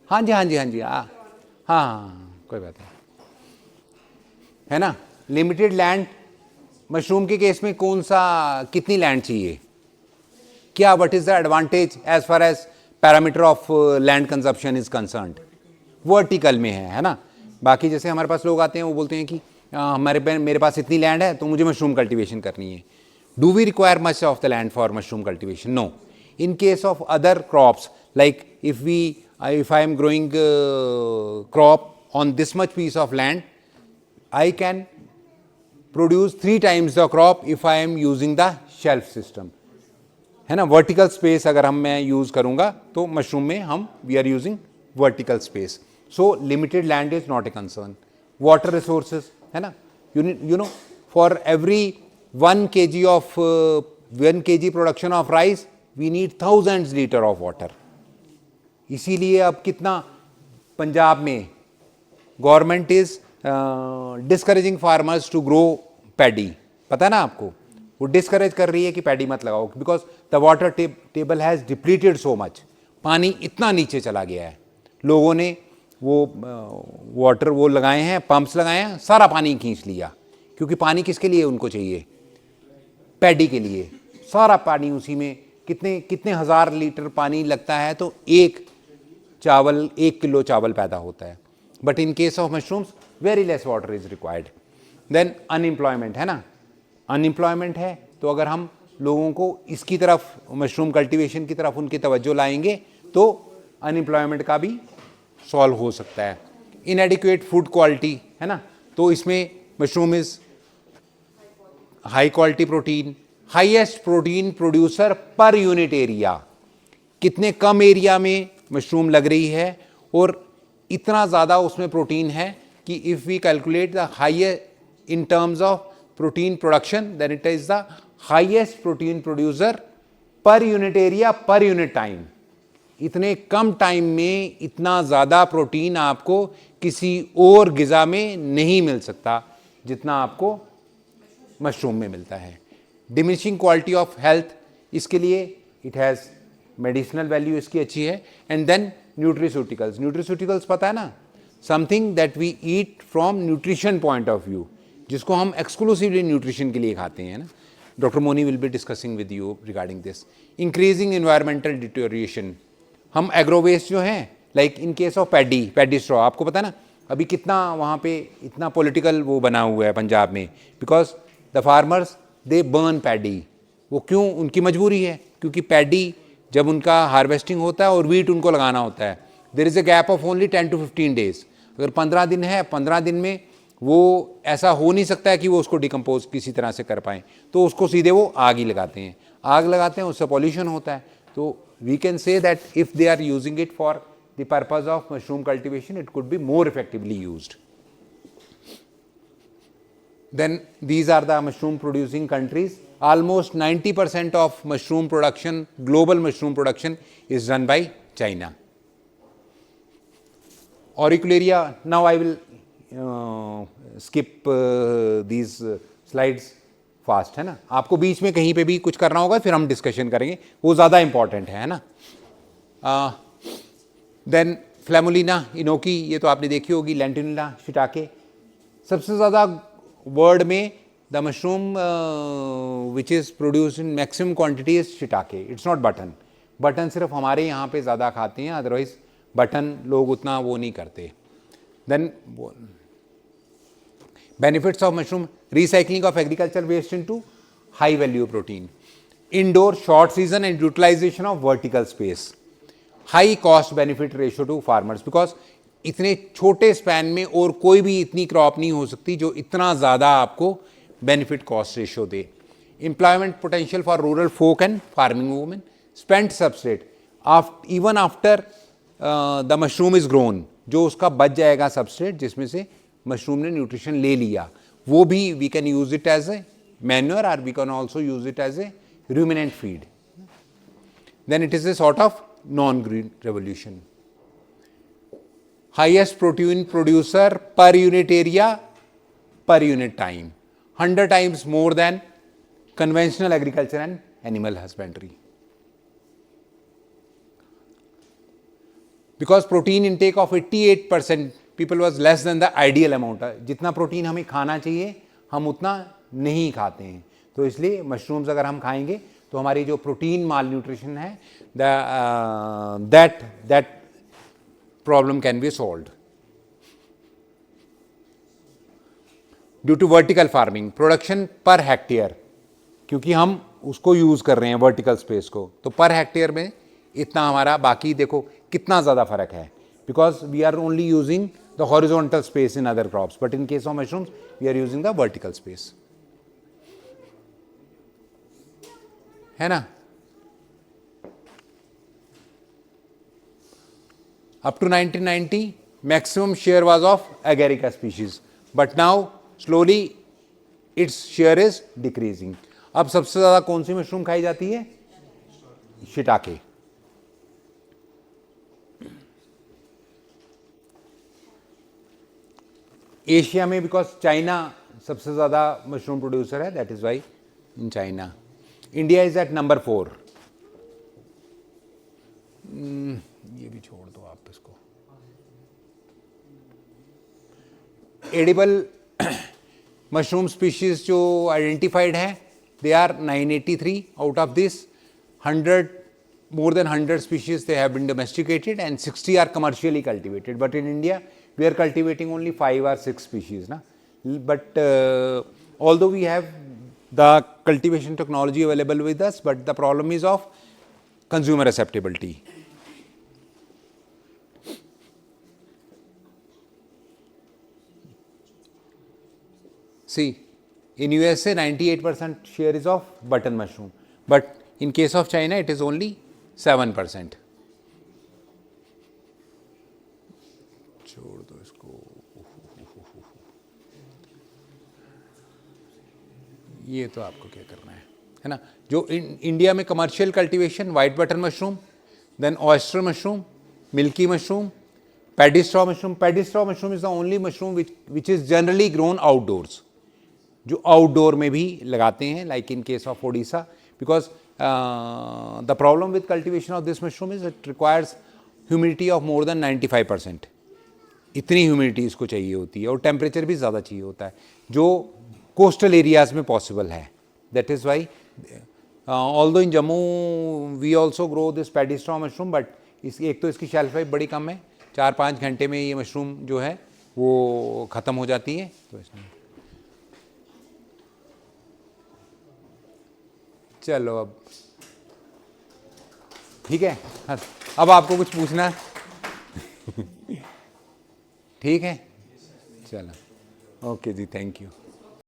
हाँ जी हाँ, कोई बात नहीं, है ना। लिमिटेड लैंड, मशरूम के केस में कितनी लैंड चाहिए, क्या, what is the advantage as far as parameter of land consumption is concerned, vertical में है ना। बाकी जैसे हमारे पास लोग आते हैं वो बोलते हैं कि मेरे पास इतनी लैंड है तो मुझे मशरूम कल्टीवेशन करनी है। Do we require much of the land for mushroom cultivation? No. In case of other crops, like if I am growing crop on this much piece of land, I can produce 3 times the crop if I am using the shelf system, है ना। Vertical space अगर मैं use करूँगा तो mushroom में we are using vertical space, so limited land is not a concern. Water resources, है ना, you know for every 1 kg production of rice we need 1000 litre of water. इसीलिए अब कितना पंजाब में government is discouraging farmers to grow paddy, पता ना आपको, वो डिस्करेज कर रही है कि पैडी मत लगाओ because the water table has depleted so much, पानी इतना नीचे चला गया है, लोगों ने वो वाटर वो लगाए हैं, पंप्स लगाए हैं, सारा पानी खींच लिया, क्योंकि पानी किसके लिए उनको चाहिए, पैडी के लिए, सारा पानी उसी में, कितने कितने हज़ार लीटर पानी लगता है तो एक किलो चावल पैदा होता है, but in case of mushrooms very less water is required. Then unemployment है ना, अनएम्प्लॉयमेंट है तो अगर हम लोगों को इसकी तरफ, मशरूम कल्टीवेशन की तरफ उनकी तवज्जो लाएंगे तो अनएम्प्लॉयमेंट का भी सॉल्व हो सकता है। इनएडिक्वेट फूड क्वालिटी है ना, तो इसमें mushroom is high quality protein, highest protein producer per unit area, कितने कम एरिया में मशरूम लग रही है और इतना ज़्यादा उसमें प्रोटीन है कि if we calculate the highest in terms of protein production then it is the highest protein producer per unit area per unit time. इतने कम टाइम में इतना ज़्यादा प्रोटीन आपको किसी और ग़िज़ा में नहीं मिल सकता जितना आपको मशरूम में मिलता है। डिमिनिशिंग क्वालिटी ऑफ हेल्थ, इसके लिए इट हैज़ मेडिसिनल वैल्यू इसकी अच्छी है। एंड देन न्यूट्रिस्यूटिकल्स, न्यूट्रिस्यूटिकल्स पता है ना, something that we eat from nutrition point of view, जिसको हम एक्सक्लूसिवली न्यूट्रिशन के लिए खाते हैं ना। Doctor Moni will be discussing with you regarding this. Increasing environmental deterioration, हम एग्रोवेस्ट जो हैं, like in case of paddy straw, आपको पता है ना अभी कितना वहाँ पे इतना पॉलिटिकल वो बना हुआ है पंजाब में, because the farmers they burn paddy. वो क्यों, उनकी मजबूरी है, क्योंकि पैडी जब उनका हार्वेस्टिंग होता है और वीट उनको लगाना होता है, there is a gap of only 10 to 15 days। अगर 15 दिन है, 15 दिन में वो ऐसा हो नहीं सकता है कि वो उसको डिकम्पोज किसी तरह से कर पाएँ, तो उसको सीधे वो आग ही लगाते हैं, आग लगाते हैं, उससे पॉल्यूशन होता है। तो we can say that if they are using it for the purpose of mushroom cultivation it could be more effectively used. Then these are the mushroom producing countries. Almost 90% of mushroom production, global mushroom production is done by China. Auricularia, now I will skip these slides fast, है ना, आपको बीच में कहीं पे भी कुछ करना होगा फिर हम डिस्कशन करेंगे, वो ज़्यादा इंपॉर्टेंट है ना। देन फ्लैमुलिना इनोकी, ये तो आपने देखी होगी, लेंटिनुला शिटाके, सबसे ज़्यादा वर्ल्ड में the mushroom which is produce in maximum quantity is shiitake, it's not button. Button सिर्फ हमारे यहाँ पे ज़्यादा खाते हैं, अदरवाइज बटन लोग उतना वो नहीं करते। Then benefits of mushroom, recycling of agriculture waste into high value protein, indoor short season and utilisation of vertical space, high cost benefit ratio to farmers, because इतने छोटे स्पैन में और कोई भी इतनी क्रॉप नहीं हो सकती जो इतना ज़्यादा आपको बेनिफिट कॉस्ट रेशियो दे। Employment potential for rural folk and farming women, spent substrate even after the mushroom is grown, जो उसका बच जाएगा सबस्ट्रेट जिसमें से मशरूम ने न्यूट्रिशन ले लिया, वो भी we can use it as a manure और we can also use it as a ruminant feed. Then it is a sort of non-green revolution. Highest protein producer per unit area per unit time, 100 times more than conventional agriculture and animal husbandry. Because protein intake of 88% people was less than the ideal amount. जितना protein हमें खाना चाहिए हम उतना नहीं खाते हैं, तो इसलिए मशरूम्स अगर हम खाएंगे तो हमारी जो प्रोटीन माल न्यूट्रिशन है that problem can be solved. Due to vertical farming, production per hectare, क्योंकि हम उसको यूज़ कर रहे हैं वर्टिकल स्पेस को, तो पर हेक्टेयर में इतना हमारा, बाकी देखो कितना ज़्यादा फर्क है, because we are only using the horizontal space in other crops, but in case of mushrooms we are using the vertical space, है ना। Up to 1990 maximum share was of Agaricus species, but now slowly its share is decreasing. अब सबसे ज़्यादा कौन सी mushroom खाई जाती है? Shiitake. Asia में बिकॉज चाइना सबसे ज़्यादा मशरूम प्रोड्यूसर है, that is why in China. India is at number 4. ये भी छोड़ दो आप इसको. एडिबल मशरूम स्पीशीज जो आइडेंटिफाइड है, they are 983. Out of this 100, more than 100 species they have been domesticated and 60 are commercially cultivated. But in India we are cultivating only 5 or 6 species, na? But although we have the cultivation technology available with us, but the problem is of consumer acceptability. See, in USA 98% share is of button mushroom, but in case of China it is only 7%. छोड़ दो इसको. ये तो आपको क्या करना है ना. जो इंडिया में commercial cultivation, white button mushroom, then oyster mushroom, milky mushroom, paddy straw mushroom. Paddy straw mushroom is the only mushroom which is generally grown outdoors, जो आउटडोर में भी लगाते हैं, like in case of Odisha, because the problem with cultivation of this mushroom is it requires humidity of more than 95%. इतनी humidity इसको चाहिए होती है और टेम्परेचर भी ज़्यादा चाहिए होता है, जो कोस्टल एरियाज़ में पॉसिबल है. That is why although in Jammu we also grow this paddy straw mushroom, but एक तो इसकी शेल्फ लाइफ बड़ी कम है, 4-5 घंटे में ये मशरूम जो है वो ख़त्म हो जाती है. तो इसमें चलो अब ठीक है. अब आपको कुछ पूछना है? ठीक है, चलो, ओके जी, थैंक यू.